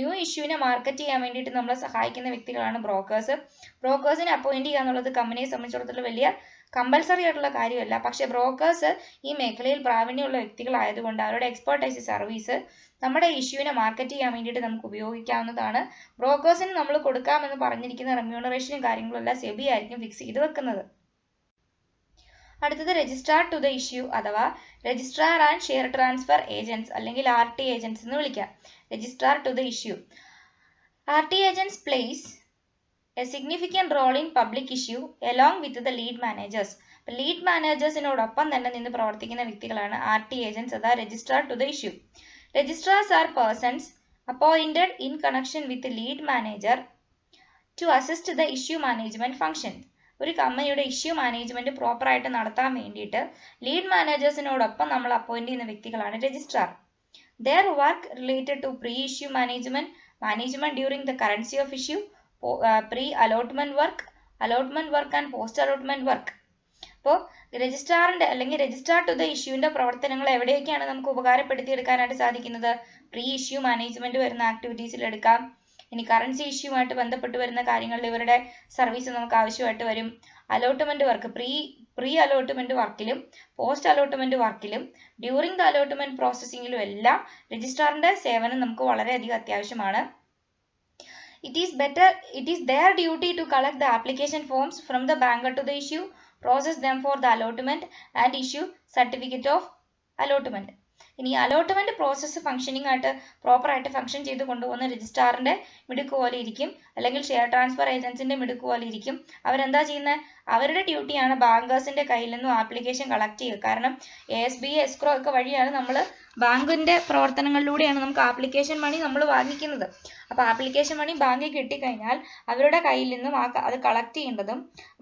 ന്യൂ ഇഷ്യൂവിനെ മാർക്കറ്റ് ചെയ്യാൻ വേണ്ടിയിട്ട് നമ്മളെ സഹായിക്കുന്ന വ്യക്തികളാണ് ബ്രോക്കേഴ്സ്. ബ്രോക്കേഴ്സിനെ അപ്പോയിന്റ് ചെയ്യുക എന്നുള്ളത് കമ്പനിയെ സംബന്ധിച്ചിടത്തോളം വലിയ കമ്പൽസറി ആയിട്ടുള്ള കാര്യമല്ല. പക്ഷെ ബ്രോക്കേഴ്സ് ഈ മേഖലയിൽ പ്രാവീണ്യമുള്ള വ്യക്തികളായതുകൊണ്ട് അവരുടെ എക്സ്പെർട്ടൈസ് സർവീസ് നമ്മുടെ ഇഷ്യൂവിനെ മാർക്കറ്റ് ചെയ്യാൻ വേണ്ടിയിട്ട് നമുക്ക് ഉപയോഗിക്കാവുന്നതാണ്. ബ്രോക്കേഴ്സിന് നമ്മൾ കൊടുക്കാമെന്ന് പറഞ്ഞിരിക്കുന്ന റെമ്യൂണറേഷനും കാര്യങ്ങളും എല്ലാം സെബി ആയിരിക്കും ഫിക്സ് ചെയ്ത് വെക്കുന്നത്. അടുത്തത് രജിസ്ട്രാർ ടു ദ ഇഷ്യൂ അഥവാ registrar and share transfer agents അല്ലെങ്കിൽ RT ഏജന്റ്സ് എന്ന് വിളിക്കാം. Registrar to the issue. RT agents plays a significant role in public issue along with the lead managers. Lead മാനേജേഴ്സിനോടൊപ്പം തന്നെ നിന്ന് പ്രവർത്തിക്കുന്ന വ്യക്തികളാണ് RT ഏജൻസ് അഥവാ registrar to the issue. Registrars are persons appointed in connection with lead manager to assist the issue management function. ഒരു കമ്പനിയുടെ issue management പ്രോപ്പറായിട്ട് നടത്താൻ വേണ്ടിയിട്ട് ലീഡ് മാനേജേഴ്സിനോടൊപ്പം നമ്മൾ അപ്പോയിന്റ് ചെയ്യുന്ന വ്യക്തികളാണ് registrar. Their work related to pre-issue management, management during the currency of issue, pre-allotment work and post-allotment work. അപ്പോൾ രജിസ്ട്രാറിന്റെ അല്ലെങ്കിൽ രജിസ്ട്രാർ ടു ദ ഇഷ്യൂവിന്റെ പ്രവർത്തനങ്ങൾ എവിടെയൊക്കെയാണ് നമുക്ക് ഉപകാരപ്പെടുത്തിയെടുക്കാനായിട്ട് സാധിക്കുന്നത്? പ്രീ ഇഷ്യൂ മാനേജ്മെന്റ് വരുന്ന ആക്ടിവിറ്റീസിൽ എടുക്കാം. ഇനി കറൻസി ഇഷ്യൂമായിട്ട് ബന്ധപ്പെട്ട് വരുന്ന കാര്യങ്ങളിൽ ഇവരുടെ സർവീസ് നമുക്ക് ആവശ്യമായിട്ട് വരും. അലോട്ട്മെന്റ് വർക്ക് പ്രീ അലോട്ട്മെന്റ് വർക്കിലും പോസ്റ്റ് അലോട്ട്മെന്റ് വർക്കിലും ഡ്യൂറിംഗ് ദ അലോട്ട്മെന്റ് പ്രോസസ്സിംഗിലും എല്ലാം രജിസ്ട്രാറിന്റെ സേവനം നമുക്ക് വളരെയധികം അത്യാവശ്യമാണ്. It is their duty to collect the application forms from the banker to the issue, process them for the allotment and issue certificate of allotment. ഇനി അലോട്ട്മെന്റ് പ്രോസസ്സ് ഫംഗ്ഷനിങ് ആയിട്ട് പ്രോപ്പറായിട്ട് ഫംഗ്ഷൻ ചെയ്ത് കൊണ്ടുപോകുന്ന രജിസ്ട്രാറിന്റെ മിടുക്ക് പോലെ ഇരിക്കും, അല്ലെങ്കിൽ ഷെയർ ട്രാൻസ്ഫർ ഏജൻസിന്റെ മിടുക്ക് പോലെ ഇരിക്കും. അവരെന്താ ചെയ്യുന്നത്? അവരുടെ ഡ്യൂട്ടിയാണ് ബാങ്കേഴ്സിന്റെ കയ്യിൽ നിന്നും ആപ്ലിക്കേഷൻ കളക്ട് ചെയ്യുക. കാരണം ASB എസ്ക്രോ ഒക്കെ വഴിയാണ് നമ്മൾ ബാങ്കിന്റെ പ്രവർത്തനങ്ങളിലൂടെയാണ് നമുക്ക് ആപ്ലിക്കേഷൻ മണി നമ്മൾ വാങ്ങിക്കുന്നത്. അപ്പോൾ ആപ്ലിക്കേഷൻ മണി ബാങ്കിൽ കിട്ടിക്കഴിഞ്ഞാൽ അവരുടെ കയ്യിൽ നിന്നും അത് കളക്ട് ചെയ്യേണ്ടതും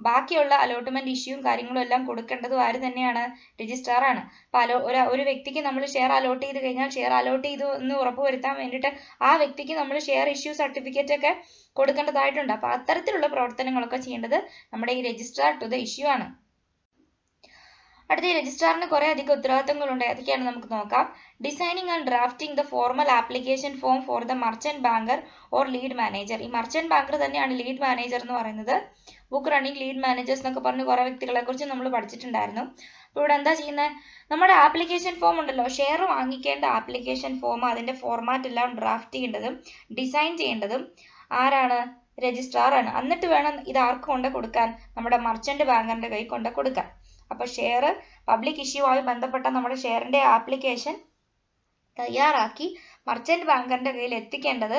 ബാക്കിയുള്ള അലോട്ട്മെന്റ് ഇഷ്യൂവും കാര്യങ്ങളും എല്ലാം കൊടുക്കേണ്ടതും ആര് തന്നെയാണ്? രജിസ്ട്രാർ ആണ്. അപ്പോൾ ഒരു വ്യക്തിക്ക് നമ്മൾ ഷെയർ അലോട്ട് ചെയ്ത് കഴിഞ്ഞാൽ ഷെയർ അലോട്ട് ചെയ്തു എന്ന് ഉറപ്പുവരുത്താൻ വേണ്ടിയിട്ട് ആ വ്യക്തിക്ക് നമ്മൾ ഷെയർ ഇഷ്യൂ സർട്ടിഫിക്കറ്റ് ഒക്കെ കൊടുക്കേണ്ടതായിട്ടുണ്ട്. അപ്പോൾ അത്തരത്തിലുള്ള പ്രവർത്തനങ്ങളൊക്കെ ചെയ്യേണ്ടത് നമ്മുടെ ഈ രജിസ്ട്രാർ ടു ദ ഇഷ്യൂ ആണ്. അടുത്ത ഈ രജിസ്ട്രാറിന് കുറെ അധികം ഉത്തരവാദിത്തങ്ങളുണ്ട്. അതൊക്കെയാണ് നമുക്ക് നോക്കാം. Designing and drafting the formal application form for the merchant banker or lead manager. ഈ മർച്ചന്റ് ബാങ്കർ തന്നെയാണ് ലീഡ് മാനേജർ എന്ന് പറയുന്നത്. ബുക്ക് റണ്ണിംഗ് ലീഡ് മാനേജേഴ്സ് എന്നൊക്കെ പറഞ്ഞ് കുറെ വ്യക്തികളെ കുറിച്ച് നമ്മൾ പഠിച്ചിട്ടുണ്ടായിരുന്നു. അപ്പോൾ ഇവിടെ എന്താ ചെയ്യുന്നത്? നമ്മുടെ ആപ്ലിക്കേഷൻ ഫോം ഉണ്ടല്ലോ, ഷെയർ വാങ്ങിക്കേണ്ട ആപ്ലിക്കേഷൻ ഫോം, അതിന്റെ ഫോർമാറ്റ് എല്ലാം ഡ്രാഫ്റ്റ് ചെയ്യേണ്ടതും ഡിസൈൻ ചെയ്യേണ്ടതും ആരാണ്? രജിസ്ട്രാർ ആണ്. എന്നിട്ട് വേണം ഇത് ആർക്ക് കൊണ്ട് കൊടുക്കാൻ? നമ്മുടെ മർച്ചന്റ് ബാങ്കറിന്റെ കൈ കൊണ്ട് കൊടുക്കാൻ. അപ്പൊ ഷെയർ പബ്ലിക് ഇഷ്യൂ ആയി ബന്ധപ്പെട്ട നമ്മുടെ ഷെയറിന്റെ ആപ്ലിക്കേഷൻ തയ്യാറാക്കി മർച്ചന്റ് ബാങ്കറിന്റെ കയ്യിൽ എത്തിക്കേണ്ടത്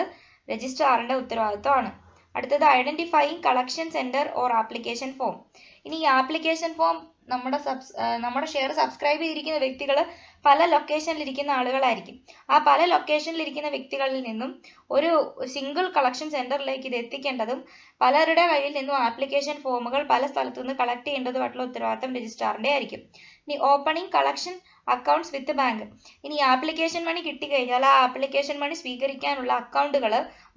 രജിസ്ട്രാറിന്റെ ഉത്തരവാദിത്വമാണ്. അടുത്തത് identifying collection centre or application form. ഇനി ഈ ആപ്ലിക്കേഷൻ ഫോം നമ്മുടെ ഷെയർ സബ്സ്ക്രൈബ് ചെയ്തിരിക്കുന്ന വ്യക്തികൾ പല ലൊക്കേഷനിൽ ഇരിക്കുന്ന ആളുകളായിരിക്കും. ആ പല ലൊക്കേഷനിൽ ഇരിക്കുന്ന വ്യക്തികളിൽ നിന്നും ഒരു സിംഗിൾ കളക്ഷൻ സെന്ററിലേക്ക് ഇത് എത്തിക്കേണ്ടതും പലരുടെ കയ്യിൽ നിന്നും ആപ്ലിക്കേഷൻ ഫോമുകൾ പല സ്ഥലത്തു നിന്ന് കളക്ട് ചെയ്യേണ്ടതുമായിട്ടുള്ള ഉത്തരവാദിത്തം രജിസ്ട്രാറിന്റെ ആയിരിക്കും. ഇനി ഓപ്പണിംഗ് കളക്ഷൻ അക്കൗണ്ട്സ് വിത്ത് ബാങ്ക്. ഇനി ആപ്ലിക്കേഷൻ മണി കിട്ടിക്കഴിഞ്ഞാൽ ആ ആപ്ലിക്കേഷൻ മണി സ്വീകരിക്കാനുള്ള അക്കൗണ്ടുകൾ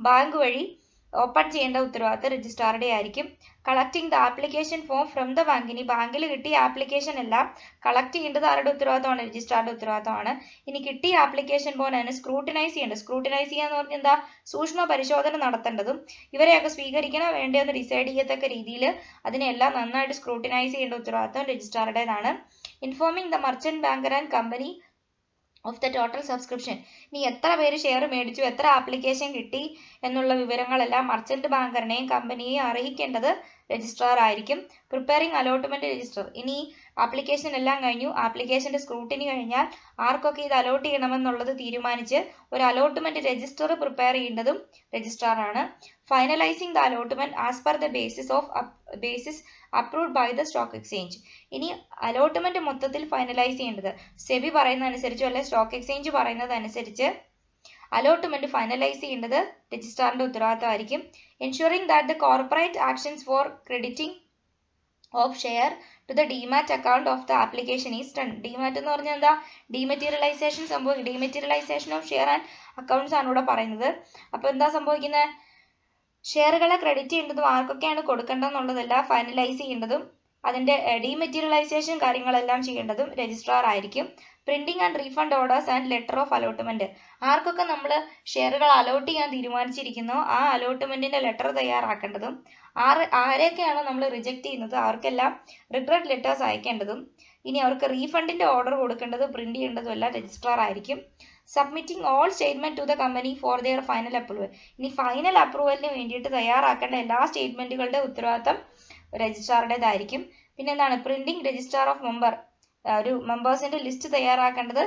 ബാങ്ക് വഴി ഓപ്പൺ ചെയ്യേണ്ട ഉത്തരവാദിത്തം രജിസ്ട്രാറുടെ ആയിരിക്കും. Collecting the application form from the bank. ഇനി ബാങ്കിൽ കിട്ടിയ ആപ്ലിക്കേഷൻ എല്ലാം കളക്ട് ചെയ്യേണ്ടത് ആരുടെ ഉത്തരവാദിത്തമാണ്? രജിസ്ട്രാറുടെ ഉത്തരവാദിത്തമാണ്. ഇനി കിട്ടിയ ആപ്ലിക്കേഷൻ ഫോം അതിനെ സ്ക്രൂട്ടിനൈസ് ചെയ്യേണ്ടത്. സ്ക്രൂട്ടിനൈസ് ചെയ്യാന്ന് പറഞ്ഞാൽ എന്താ? സൂക്ഷ്മ പരിശോധന നടത്തേണ്ടതും ഇവരെയൊക്കെ സ്വീകരിക്കണോ വേണ്ടതെന്ന് ഡിസൈഡ് ചെയ്യത്തക്ക രീതിയിൽ അതിനെല്ലാം നന്നായിട്ട് സ്ക്രൂട്ടിനൈസ് ചെയ്യേണ്ട ഉത്തരവാദിത്തം രജിസ്ട്രാറുടേതാണ്. Informing the merchant banker and company of the total subscription. ഇനി എത്ര പേര് ഷെയർ മേടിച്ചു, എത്ര ആപ്ലിക്കേഷൻ കിട്ടി എന്നുള്ള വിവരങ്ങളെല്ലാം മർച്ചന്റ് ബാങ്കറിനെയും കമ്പനിയെയും അറിയിക്കേണ്ടത് രജിസ്ട്രാർ ആയിരിക്കും. Preparing allotment register. ഇനി ആപ്ലിക്കേഷൻ എല്ലാം കഴിഞ്ഞു, ആപ്ലിക്കേഷന്റെ സ്ക്രൂട്ടിനി കഴിഞ്ഞാൽ ആർക്കൊക്കെ ഇത് അലോട്ട് ചെയ്യണമെന്നുള്ളത് തീരുമാനിച്ച് ഒരു അലോട്ട്മെന്റ് രജിസ്റ്റർ പ്രിപ്പയർ ചെയ്യേണ്ടതും രജിസ്ട്രാർ ആണ്. Finalising the allotment as per the basis approved by the stock exchange. ഇനി അലോട്ട്മെന്റ് മൊത്തത്തിൽ ഫൈനലൈസ് ചെയ്യേണ്ടത് സെബി പറയുന്ന അനുസരിച്ചോ അല്ലെ സ്റ്റോക്ക് എക്സ്ചേഞ്ച് പറയുന്നത് അനുസരിച്ച് അലോട്ട്മെന്റ് ഫൈനലൈസ് ചെയ്യേണ്ടത് രജിസ്ട്രാറിന്റെ ഉത്തരവാദിത്തമായിരിക്കും. Ensuring that the corporate actions for crediting of share to the demat account of the application is done. Demat എന്ന് പറഞ്ഞാൽ എന്താ? ഡിമെറ്റീരിയലൈസേഷൻ സംഭവിക്കും. Dematerialisation of share and accounts ആണ് ഇവിടെ പറയുന്നത്. അപ്പൊ എന്താ സംഭവിക്കുന്നത്? ഷെയറുകളെ ക്രെഡിറ്റ് ചെയ്യേണ്ടതും ആർക്കൊക്കെയാണ് കൊടുക്കേണ്ടതെന്നുള്ളതെല്ലാം ഫൈനലൈസ് ചെയ്യേണ്ടതും അതിന്റെ ഡിമെറ്റീരിയലൈസേഷൻ കാര്യങ്ങളെല്ലാം ചെയ്യേണ്ടതും രജിസ്ട്രാർ ആയിരിക്കും. Printing and refund orders and letter of allotment. ആർക്കൊക്കെ നമ്മൾ ഷെയറുകൾ അലോട്ട് ചെയ്യാൻ തീരുമാനിച്ചിരിക്കുന്നോ ആ അലോട്ട്മെന്റിന്റെ ലെറ്റർ തയ്യാറാക്കേണ്ടതും ആരെയൊക്കെയാണോ നമ്മൾ റിജക്ട് ചെയ്യുന്നത് അവർക്കെല്ലാം റിഗ്രറ്റ് ലെറ്റേഴ്സ് അയക്കേണ്ടതും ഇനി അവർക്ക് റീഫണ്ടിന്റെ ഓർഡർ കൊടുക്കേണ്ടത് പ്രിന്റ് ചെയ്യേണ്ടതും എല്ലാം രജിസ്ട്രാർ ആയിരിക്കും. Submitting all statement to the company for their final approval. ഇനി ഫൈനൽ അപ്രൂവലിന് വേണ്ടിയിട്ട് തയ്യാറാക്കേണ്ട എല്ലാ സ്റ്റേറ്റ്മെന്റുകളുടെ ഉത്തരവാദിത്തം രജിസ്ട്രാറുടേതായിരിക്കും. പിന്നെ എന്താണ്? Printing registrar of member. ഒരു മെമ്പേഴ്സിന്റെ ലിസ്റ്റ് തയ്യാറാക്കേണ്ടത്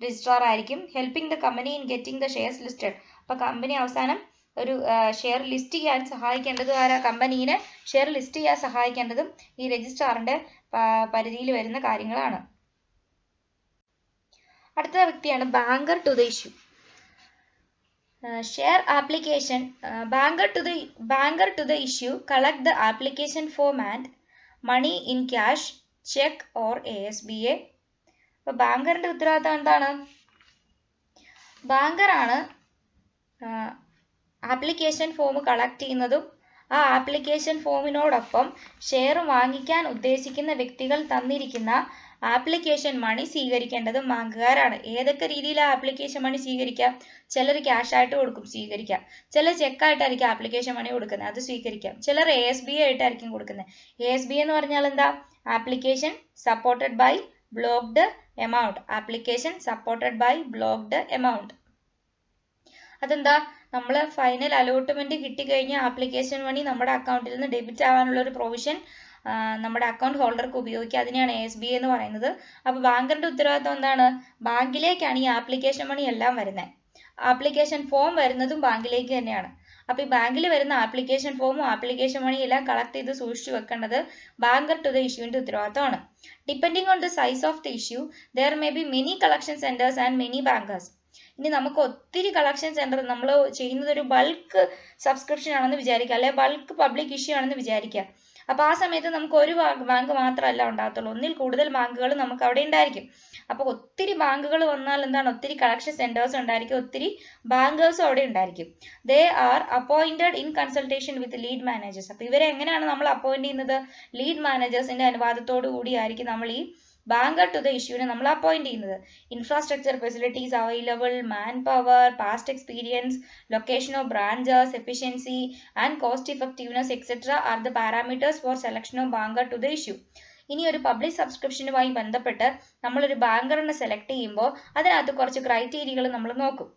രജിസ്ട്രാർ ആയിരിക്കും. Helping the company in getting the shares listed. അപ്പൊ കമ്പനി അവസാനം ഒരു ഷെയർ ലിസ്റ്റ് ചെയ്യാൻ സഹായിക്കേണ്ടതും ആരാ? കമ്പനീനെ ഷെയർ ലിസ്റ്റ് ചെയ്യാൻ സഹായിക്കേണ്ടതും ഈ രജിസ്ട്രാറിന്റെ പരിധിയിൽ വരുന്ന കാര്യങ്ങളാണ്. അടുത്ത വ്യക്തിയാണ് banker to the issue. Share application banker to the issue collect the application form and money in cash, check or ASBA. അപ്പോൾ ബാങ്കറിന്റെ ഉത്തരവാദിത്തം എന്താണ്? ബാങ്കറാണ് ആപ്ലിക്കേഷൻ ഫോം കളക്ട് ചെയ്യുന്നതും ആ ആപ്ലിക്കേഷൻ ഫോമിനോടൊപ്പം ഷെയർ വാങ്ങിക്കാൻ ഉദ്ദേശിക്കുന്ന വ്യക്തികൾ തന്നിരിക്കുന്ന ആപ്ലിക്കേഷൻ മണി സ്വീകരിക്കേണ്ടതും ബാങ്കുകാരാണ്. ഏതൊക്കെ രീതിയിൽ ആ ആപ്ലിക്കേഷൻ മണി സ്വീകരിക്കാം? ചിലർ ക്യാഷ് ആയിട്ട് കൊടുക്കും, സ്വീകരിക്കാം. ചിലർ ചെക്കായിട്ടായിരിക്കും ആപ്ലിക്കേഷൻ മണി കൊടുക്കുന്നത്, അത് സ്വീകരിക്കാം. ചിലർ ASBA ആയിട്ടായിരിക്കും കൊടുക്കുന്നത്. ASBA എന്ന് പറഞ്ഞാൽ എന്താ? Application supported by blocked amount. Application supported by blocked amount. അതെന്താ? നമ്മൾ ഫൈനൽ അലോട്ട്മെന്റ് കിട്ടിക്കഴിഞ്ഞാൽ ആപ്ലിക്കേഷൻ മണി നമ്മുടെ അക്കൗണ്ടിൽ നിന്ന് ഡെബിറ്റ് ആവാനുള്ള ഒരു പ്രൊവിഷൻ നമ്മുടെ അക്കൗണ്ട് ഹോൾഡർക്ക് ഉപയോഗിക്കുക. അതിനെയാണ് ASBA എന്ന് പറയുന്നത്. അപ്പോൾ ബാങ്കറിന്റെ ഉത്തരവാദിത്വം എന്താണ്? ബാങ്കിലേക്കാണ് ഈ ആപ്ലിക്കേഷൻ മണി എല്ലാം വരുന്നത്. ആപ്ലിക്കേഷൻ ഫോം വരുന്നതും ബാങ്കിലേക്ക് തന്നെയാണ്. അപ്പോൾ ഈ ബാങ്കിൽ വരുന്ന ആപ്ലിക്കേഷൻ ഫോമും ആപ്ലിക്കേഷൻ മണിയും എല്ലാം കളക്ട് ചെയ്ത് സൂക്ഷിച്ചു വെക്കേണ്ടത് ബാങ്കർ ടു ദ ഇഷ്യൂവിന്റെ ഉത്തരവാദിത്തമാണ്. Depending on the size of the issue there may be many collection centres and many bankers. ഇനി നമുക്ക് ഒത്തിരി കളക്ഷൻ സെന്റർ, നമ്മൾ ചെയ്യുന്നത് ഒരു ബൾക്ക് സബ്സ്ക്രിപ്ഷൻ ആണെന്ന് വിചാരിക്കുക, അല്ലെ ബൾക്ക് പബ്ലിക് ഇഷ്യൂ ആണെന്ന് വിചാരിക്കുക. അപ്പോൾ ആ സമയത്ത് നമുക്ക് ഒരു ബാങ്ക് മാത്രമല്ല ഉണ്ടാകത്തുള്ളൂ, ഒന്നിൽ കൂടുതൽ ബാങ്കുകൾ നമുക്ക് അവിടെ ഉണ്ടായിരിക്കും. അപ്പോൾ ഒത്തിരി ബാങ്കുകൾ വന്നാൽ എന്താണ്? ഒത്തിരി കളക്ഷൻ സെന്റേഴ്സ് ഉണ്ടായിരിക്കും, ഒത്തിരി ബാങ്കേഴ്സും അവിടെ ഉണ്ടായിരിക്കും. They are appointed in consultation with lead managers. അപ്പോൾ ഇവരെ എങ്ങനെയാണ് നമ്മൾ അപ്പോയിന്റ് ചെയ്യുന്നത്? ലീഡ് മാനേജേഴ്സിന്റെ അനുവാദത്തോടു കൂടിയായിരിക്കും നമ്മൾ ഈ ബാങ്കർ ടു ദ ഇഷ്യൂവിനെ നമ്മൾ അപ്പോയിന്റ് ചെയ്യുന്നത്. Infrastructure facilities available, manpower, past experience, location of branches, efficiency and cost effectiveness etcetera are the parameters for selection of banker to the issue. ഇനി ഒരു public സബ്സ്ക്രിപ്ഷനുമായി ബന്ധപ്പെട്ട് നമ്മളൊരു ബാങ്കറിനെ select ചെയ്യുമ്പോൾ അതിനകത്ത് കുറച്ച് ക്രൈറ്റീരിയകൾ നമ്മൾ നോക്കും.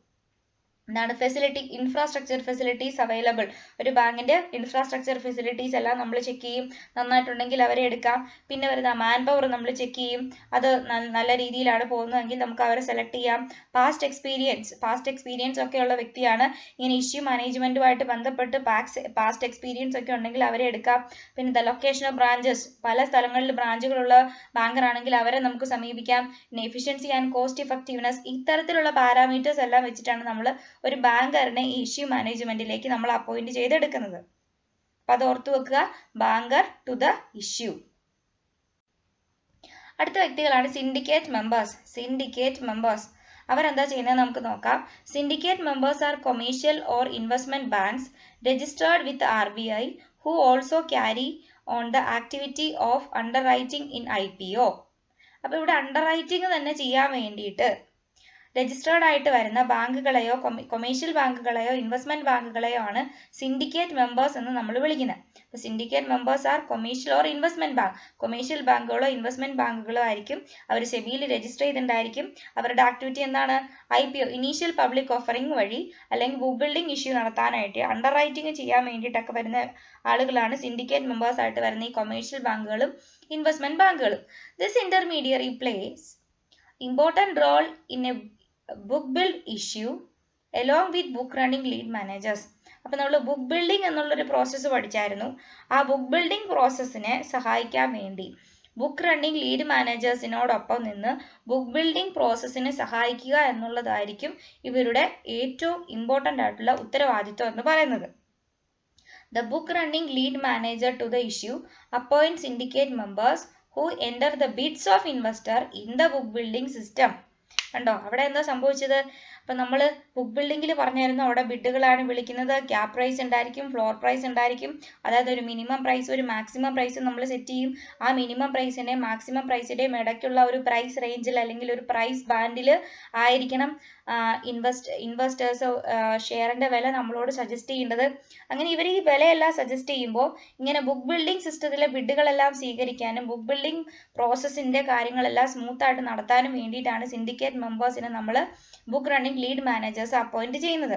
എന്താണ്? Facility, infrastructure facilities available. ഒരു ബാങ്കിന്റെ ഇൻഫ്രാസ്ട്രക്ചർ ഫെസിലിറ്റീസ് എല്ലാം നമ്മൾ ചെക്ക് ചെയ്യും, നന്നായിട്ടുണ്ടെങ്കിൽ അവരെ എടുക്കാം. പിന്നെ വരുന്ന മാൻ പവർ നമ്മൾ ചെക്ക് ചെയ്യും, അത് നല്ല രീതിയിലാണ് പോകുന്നതെങ്കിൽ നമുക്ക് അവരെ സെലക്ട് ചെയ്യാം. പാസ്റ്റ് എക്സ്പീരിയൻസ് ഒക്കെ ഉള്ള വ്യക്തിയാണ്, ഇങ്ങനെ ഇഷ്യൂ മാനേജ്മെന്റുമായിട്ട് ബന്ധപ്പെട്ട് പാസ്റ്റ് എക്സ്പീരിയൻസ് ഒക്കെ ഉണ്ടെങ്കിൽ അവരെ എടുക്കാം. പിന്നെ ദ ലൊക്കേഷൻ ഓഫ് ബ്രാഞ്ചസ്, പല സ്ഥലങ്ങളിൽ ബ്രാഞ്ചുകളുള്ള ബാങ്കർ ആണെങ്കിൽ അവരെ നമുക്ക് സമീപിക്കാം. പിന്നെ എഫിഷ്യൻസി ആൻഡ് കോസ്റ്റ് ഇഫക്റ്റീവ്നെസ്, ഇത്തരത്തിലുള്ള പാരാമീറ്റേഴ്സ് എല്ലാം വെച്ചിട്ടാണ് നമ്മൾ ഒരു ബാങ്കറിനെ ഈ ഇഷ്യൂ മാനേജ്മെന്റിലേക്ക് നമ്മൾ അപ്പോയിന്റ് ചെയ്തെടുക്കുന്നത്. അപ്പൊ അത് ഓർത്തു വെക്കുക, ബാങ്കർ ടു ദ ഇഷ്യൂ. അടുത്ത വ്യക്തികളാണ് സിൻഡിക്കേറ്റ് മെമ്പേഴ്സ്. അവരെന്താ ചെയ്യുന്നത് നമുക്ക് നോക്കാം. Syndicate members are commercial or investment banks registered with RBI who also carry on the activity of underwriting in IPO. അപ്പൊ ഇവിടെ അണ്ടർറൈറ്റിംഗ് തന്നെ ചെയ്യാൻ വേണ്ടിയിട്ട് രജിസ്റ്റേർഡ് ആയിട്ട് വരുന്ന ബാങ്കുകളെയോ കൊമേഴ്ഷ്യൽ ബാങ്കുകളെയോ ഇൻവെസ്റ്റ്മെന്റ് ബാങ്കുകളെയോ ആണ് സിൻഡിക്കേറ്റ് മെമ്പേഴ്സ് എന്ന് നമ്മൾ വിളിക്കുന്നത്. അപ്പോൾ syndicate members are commercial or investment bank. Commercial ബാങ്കുകളോ ഇൻവെസ്റ്റ്മെന്റ് ബാങ്കുകളോ ആയിരിക്കും. അവർ സെബിയിൽ രജിസ്റ്റർ ചെയ്തിട്ടുണ്ടായിരിക്കും. അവരുടെ ആക്ടിവിറ്റി എന്താണ്? IPO, ഇനീഷ്യൽ പബ്ലിക് ഓഫറിംഗ് വഴി അല്ലെങ്കിൽ ബുക്ക് ബിൽഡിംഗ് ഇഷ്യൂ നടത്താനായിട്ട് അണ്ടർ റൈറ്റിംഗ് ചെയ്യാൻ വേണ്ടിയിട്ടൊക്കെ വരുന്ന ആളുകളാണ് സിൻഡിക്കേറ്റ് മെമ്പേഴ്സ് ആയിട്ട് വരുന്ന ഈ കൊമേഴ്ഷ്യൽ ബാങ്കുകളും ഇൻവെസ്റ്റ്മെന്റ് ബാങ്കുകളും. This intermediary place important role in a book build issue along with book running lead managers. അപ്പോൾ നമ്മൾ ബുക്ക് ബിൽഡിംഗ് എന്നുള്ളൊരു പ്രോസസ്സ് പഠിച്ചായിരുന്നു. ആ ബുക്ക് ബിൽഡിംഗ് പ്രോസസ്സിനെ സഹായിക്കാൻ വേണ്ടി ബുക്ക് റണ്ണിംഗ് ലീഡ് മാനേജേഴ്സിനോടൊപ്പം നിന്ന് ബുക്ക് ബിൽഡിംഗ് പ്രോസസ്സിനെ സഹായിക്കുക എന്നുള്ളതായിരിക്കും ഇവരുടെ ഏറ്റവും ഇമ്പോർട്ടൻ്റ് ആയിട്ടുള്ള ഉത്തരവാദിത്വം എന്ന് പറയുന്നത്. The book running lead manager to the issue appoints syndicate members who enter the bids of investor in the book building system. കണ്ടോ അവിടെ എന്താ സംഭവിച്ചത്? അപ്പൊ നമ്മൾ ബുക്ക് ബിൽഡിംഗിൽ പറഞ്ഞായിരുന്നു അവിടെ ബിഡുകളാണ് വിളിക്കുന്നത്. ക്യാപ് പ്രൈസ് ഉണ്ടായിരിക്കും, ഫ്ലോർ പ്രൈസ് ഉണ്ടായിരിക്കും. അതായത് ഒരു മിനിമം പ്രൈസ് ഒരു മാക്സിമം പ്രൈസ് നമ്മൾ സെറ്റ് ചെയ്യും. ആ മിനിമം പ്രൈസിന്റെയും മാക്സിമം പ്രൈസിന്റെയും ഇടയ്ക്കുള്ള ഒരു പ്രൈസ് റേഞ്ചിൽ അല്ലെങ്കിൽ ഒരു പ്രൈസ് ബാൻഡിൽ ആയിരിക്കണം ഇൻവെസ്റ്റേഴ്സ് ഷെയറിന്റെ വില നമ്മളോട് സജസ്റ്റ് ചെയ്യേണ്ടത്. അങ്ങനെ ഇവർ ഈ വിലയെല്ലാം സജസ്റ്റ് ചെയ്യുമ്പോൾ ഇങ്ങനെ ബുക്ക് ബിൽഡിംഗ് സിസ്റ്റത്തിലെ ബിഡുകളെല്ലാം സ്വീകരിക്കാനും ബുക്ക് ബിൽഡിംഗ് പ്രോസസ്സിന്റെ കാര്യങ്ങളെല്ലാം സ്മൂത്ത് ആയിട്ട് നടത്താനും വേണ്ടിയിട്ടാണ് സിൻഡിക്കേറ്റ് മെമ്പേഴ്സിനെ നമ്മൾ book running lead managers appoint ചെയ്യുന്നത്.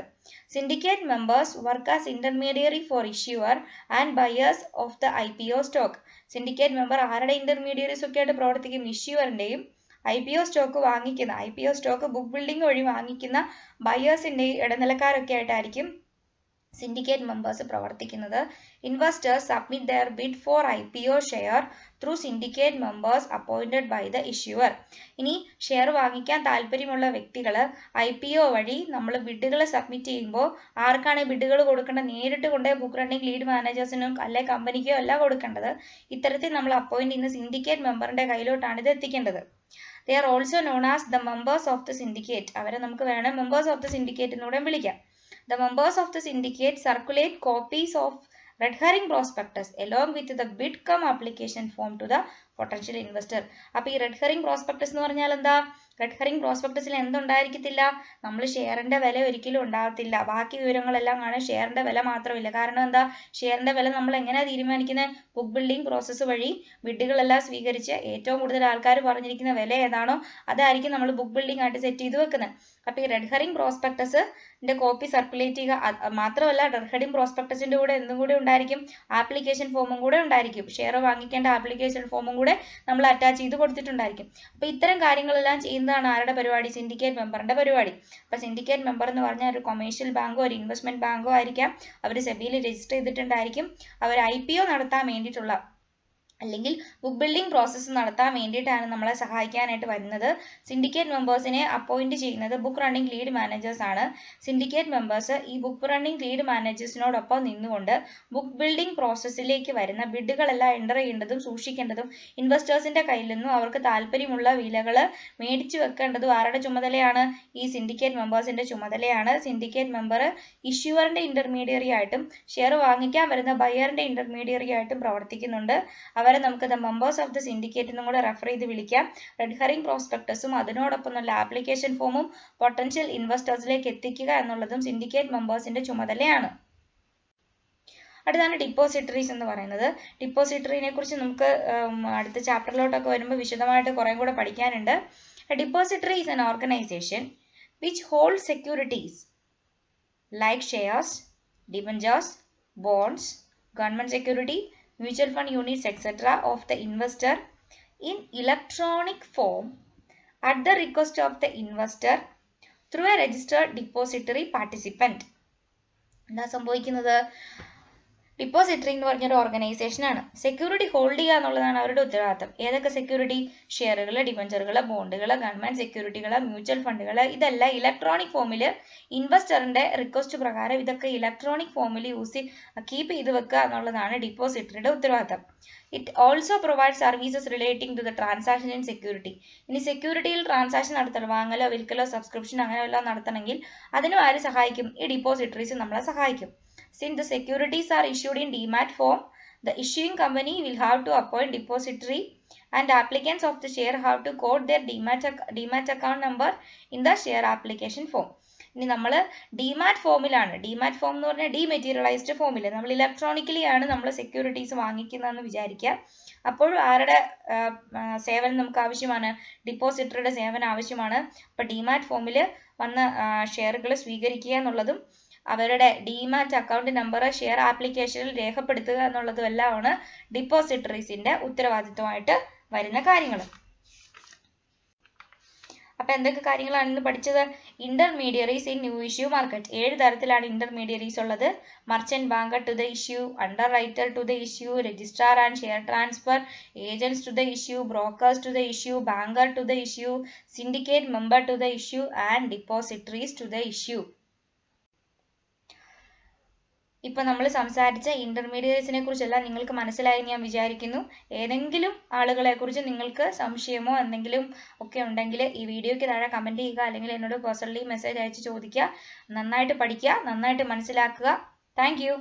Syndicate members work as intermediary for issuer and buyers of the IPO stock. Syndicate member ആരുടെ ഇന്റർമീഡിയറീസ് ഒക്കെ ആയിട്ട് പ്രവർത്തിക്കും? ഇഷ്യൂവറിന്റെയും IPO സ്റ്റോക്ക് വാങ്ങിക്കുന്ന IPO സ്റ്റോക്ക് ബുക്ക് ബിൽഡിംഗ് വഴി വാങ്ങിക്കുന്ന ബയേഴ്സിന്റെയും ഇടനിലക്കാരൊക്കെ ആയിട്ടായിരിക്കും syndicate members പ്രവർത്തിക്കുന്നത്. Investors submit their bid for IPO share through syndicate members appointed by the issuer. ഇനി ഷെയർ വാങ്ങിക്കാൻ താല്പര്യമുള്ള വ്യക്തികൾ IPO വഴി നമ്മൾ ബിഡുകൾ സബ്മിറ്റ് ചെയ്യുമ്പോൾ ആർക്കാണ് ബിഡുകൾ കൊടുക്കേണ്ടത്? നേരിട്ട് കൊണ്ടേ ബുക്ക് റണ്ണിംഗ് ലീഡ് മാനേജേഴ്സിനും അല്ലെ കമ്പനിക്കോ അല്ല കൊടുക്കേണ്ടത്. ഇത്തരത്തിൽ നമ്മൾ അപ്പോയിന്റ് ചെയ്യുന്ന സിൻഡിക്കേറ്റ് മെമ്പറിന്റെ കയ്യിലോട്ടാണ് ഇത് എത്തിക്കേണ്ടത്. They are also known as the members of the syndicate. അവരെ നമുക്ക് വേണം members of the syndicate എന്നൂടെ വിളിക്കാം. The members of the syndicate circulate copies of red herring prospectus along with the bid cum application form to the potential investor. അപ്പോൾ ഈ red herring prospectus എന്ന് പറഞ്ഞാൽ എന്താ? Red herring പ്രോസ്പെക്ടസിൽ എന്തുണ്ടായിരിക്കത്തില്ല? നമ്മൾ ഷെയറിന്റെ വില ഒരിക്കലും ഉണ്ടാകത്തില്ല. ബാക്കി വിവരങ്ങളെല്ലാം കാണാൻ ഷെയറിന്റെ വില മാത്രമില്ല. കാരണം എന്താ? ഷെയറിന്റെ വില നമ്മൾ എങ്ങനെയാണ് തീരുമാനിക്കുന്നത്? ബുക്ക് ബിൽഡിംഗ് പ്രോസസ്സ് വഴി ബിഡുകളെല്ലാം സ്വീകരിച്ച് ഏറ്റവും കൂടുതൽ ആൾക്കാർ പറഞ്ഞിരിക്കുന്ന വില ഏതാണോ അതായിരിക്കും നമ്മൾ ബുക്ക് ബിൽഡിംഗ് ആയിട്ട് സെറ്റ് ചെയ്ത് വെക്കുന്നത്. അപ്പോൾ ഈ റെഡ് ഹെറിംഗ് പ്രോസ്പെക്ടസിന്റെ കോപ്പി സർക്കുലേറ്റ് ചെയ്യുക മാത്രമല്ല, റെഡ് ഹെറിംഗ് പ്രോസ്പെക്ടസിന്റെ കൂടെ എന്തും കൂടെ ഉണ്ടായിരിക്കും? ആപ്ലിക്കേഷൻ ഫോമും കൂടെ ഉണ്ടായിരിക്കും. ഷെയർ വാങ്ങിക്കേണ്ട ആപ്ലിക്കേഷൻ ഫോമും കൂടെ നമ്മൾ അറ്റാച്ച് ചെയ്ത് കൊടുത്തിട്ടുണ്ടായിരിക്കും. അപ്പോൾ ഇത്തരം കാര്യങ്ങളെല്ലാം ചെയ്യുന്നതാണ് ആരുടെ പരിപാടി? സിൻഡിക്കേറ്റ് മെമ്പറിന്റെ പരിപാടി. അപ്പോൾ സിൻഡിക്കേറ്റ് മെമ്പർ എന്ന് പറഞ്ഞാൽ ഒരു കൊമേഴ്ഷ്യൽ ബാങ്കോ ഒരു ഇൻവെസ്റ്റ്മെന്റ് ബാങ്കോ ആയിരിക്കാം. അവർ സെബിയിൽ രജിസ്റ്റർ ചെയ്തിട്ടുണ്ടായിരിക്കും. അവർ IPO നടത്താൻ വേണ്ടിയിട്ടുള്ള അല്ലെങ്കിൽ ബുക്ക് ബിൽഡിംഗ് പ്രോസസ്സ് നടത്താൻ വേണ്ടിയിട്ടാണ് നമ്മളെ സഹായിക്കാനായിട്ട് വരുന്നത്. സിൻഡിക്കേറ്റ് മെമ്പേഴ്സിനെ അപ്പോയിന്റ് ചെയ്യുന്നത് ബുക്ക് റണ്ണിംഗ് ലീഡ് മാനേജേഴ്സ് ആണ്. സിൻഡിക്കേറ്റ് മെമ്പേഴ്സ് ഈ ബുക്ക് റണ്ണിംഗ് ലീഡ് മാനേജേഴ്സിനോടൊപ്പം നിന്നുകൊണ്ട് ബുക്ക് ബിൽഡിംഗ് പ്രോസസ്സിലേക്ക് വരുന്ന ബിഡുകളെല്ലാം എൻ്റർ ചെയ്യേണ്ടതും സൂക്ഷിക്കേണ്ടതും ഇൻവെസ്റ്റേഴ്സിന്റെ കയ്യിൽ നിന്നും അവർക്ക് താല്പര്യമുള്ള വിലകൾ മേടിച്ചു വെക്കേണ്ടതും ആരുടെ ചുമതലയാണ്? ഈ സിൻഡിക്കേറ്റ് മെമ്പേഴ്സിന്റെ ചുമതലയാണ്. സിൻഡിക്കേറ്റ് മെമ്പർ ഇഷ്യൂവറിന്റെ ഇന്റർമീഡിയറി ആയിട്ടും ഷെയർ വാങ്ങിക്കാൻ വരുന്ന ബയറിന്റെ ഇന്റർമീഡിയറി ആയിട്ടും പ്രവർത്തിക്കുന്നുണ്ട്. അവരെ നമുക്ക് the members of the syndicate എന്നും കൂടെ റെഫർ ചെയ്ത് വിളിക്കാം. റെഡ് ഹെറിംഗ് പ്രോസ്പെക്ടസും അതിനോടൊപ്പം നല്ല ആപ്ലിക്കേഷൻ ഫോമും പൊട്ടൻഷ്യൽ ഇൻവെസ്റ്റേഴ്സിലേക്ക് എത്തിക്കുക എന്നുള്ളതും സിൻഡിക്കേറ്റ് മെമ്പേഴ്സിന്റെ ചുമതലയാണ്. അടുത്താണ് ഡിപ്പോസിറ്ററീസ് എന്ന് പറയുന്നത്. ഡിപ്പോസിറ്ററിനെ കുറിച്ച് നമുക്ക് അടുത്ത ചാപ്റ്ററിലോട്ടൊക്കെ വരുമ്പോൾ വിശദമായിട്ട് കുറേ കൂടെ പഠിക്കാനുണ്ട്. Depository is an organization which holds securities like shares, debentures, bonds, government security, mutual fund units, etc. of the investor in electronic form at the request of the investor through a registered depository participant. എന്താ സംഭവിക്കുന്നത്? Depository എന്ന് പറഞ്ഞൊരു organisation ആണ്. Security hold ചെയ്യുക എന്നുള്ളതാണ് അവരുടെ ഉത്തരവാദിത്തം. ഏതൊക്കെ സെക്യൂരിറ്റി? ഷെയറുകൾ, ഡിബഞ്ചറുകൾ, ബോണ്ടുകൾ, ഗവൺമെന്റ് സെക്യൂരിറ്റികൾ, മ്യൂച്വൽ ഫണ്ടുകൾ, ഇതെല്ലാം ഇലക്ട്രോണിക് ഫോമിൽ ഇൻവെസ്റ്ററിന്റെ റിക്വസ്റ്റ് പ്രകാരം ഇതൊക്കെ ഇലക്ട്രോണിക് ഫോമിൽ കീപ്പ് ചെയ്ത് വെക്കുക എന്നുള്ളതാണ് ഡിപ്പോസിറ്ററിയുടെ ഉത്തരവാദിത്തം. It also provide services relating to the transaction in security. ഇനി സെക്യൂരിറ്റിയിൽ ട്രാൻസാക്ഷൻ നടത്തണം, വാങ്ങലോ വിൽക്കലോ സബ്സ്ക്രിപ്ഷൻ അങ്ങനെ എല്ലാം നടത്തണമെങ്കിൽ അതിനും ആര് സഹായിക്കും? ഈ ഡിപ്പോസിറ്ററീസ് നമ്മളെ സഹായിക്കും. Since the securities are issued in demat form, the issuing company will have to appoint depository and applicants of the share have to code their demat account number in the share application form. ഇനി നമ്മൾ demat ഫോമിലാണ്. Demat form എന്ന് പറഞ്ഞാൽ dematerialised ഫോമിൽ നമ്മൾ electronically ആണ് നമ്മൾ securities വാങ്ങിക്കുന്നതെന്ന് വിചാരിക്കുക. അപ്പോൾ ആരുടെ സേവനം നമുക്ക് ആവശ്യമാണ്? ഡിപ്പോസിറ്ററിയുടെ സേവനം ആവശ്യമാണ്. അപ്പോൾ ഡിമാറ്റ് ഫോമിൽ വന്ന ഷെയറുകൾ സ്വീകരിക്കുക എന്നുള്ളതും അവരുടെ ഡിമാറ്റ് അക്കൗണ്ട് നമ്പർ ഷെയർ ആപ്ലിക്കേഷനിൽ രേഖപ്പെടുത്തുക എന്നുള്ളതും എല്ലാമാണ് ഡിപ്പോസിറ്ററീസിന്റെ ഉത്തരവാദിത്വമായിട്ട് വരുന്ന കാര്യങ്ങൾ. അപ്പൊ എന്തൊക്കെ കാര്യങ്ങളാണ് ഇന്ന് പഠിച്ചത്? Intermediaries in new issue market. 7 തരത്തിലാണ് ഇന്റർമീഡിയറീസ് ഉള്ളത്. Merchant banker to the issue, underwriter to the issue, registrar and share transfer, agents to the issue, brokers to the issue, banker to the issue, syndicate member to the issue and depositories to the issue. ഇപ്പൊ നമ്മൾ സംസാരിച്ച ഇന്റർമീഡിയറ്റ്സിനെ കുറിച്ചെല്ലാം നിങ്ങൾക്ക് മനസ്സിലായി ഞാൻ വിചാരിക്കുന്നു. ഏതെങ്കിലും ആളുകളെ കുറിച്ച് നിങ്ങൾക്ക് സംശയമോ എന്തെങ്കിലും ഒക്കെ ഉണ്ടെങ്കിൽ ഈ വീഡിയോയ്ക്ക് താഴെ കമന്റ് ചെയ്യുക, അല്ലെങ്കിൽ എന്നോട് പേഴ്സണലി മെസ്സേജ് അയച്ച് ചോദിക്കുക. നന്നായിട്ട് പഠിക്കുക, നന്നായിട്ട് മനസ്സിലാക്കുക. Thank you.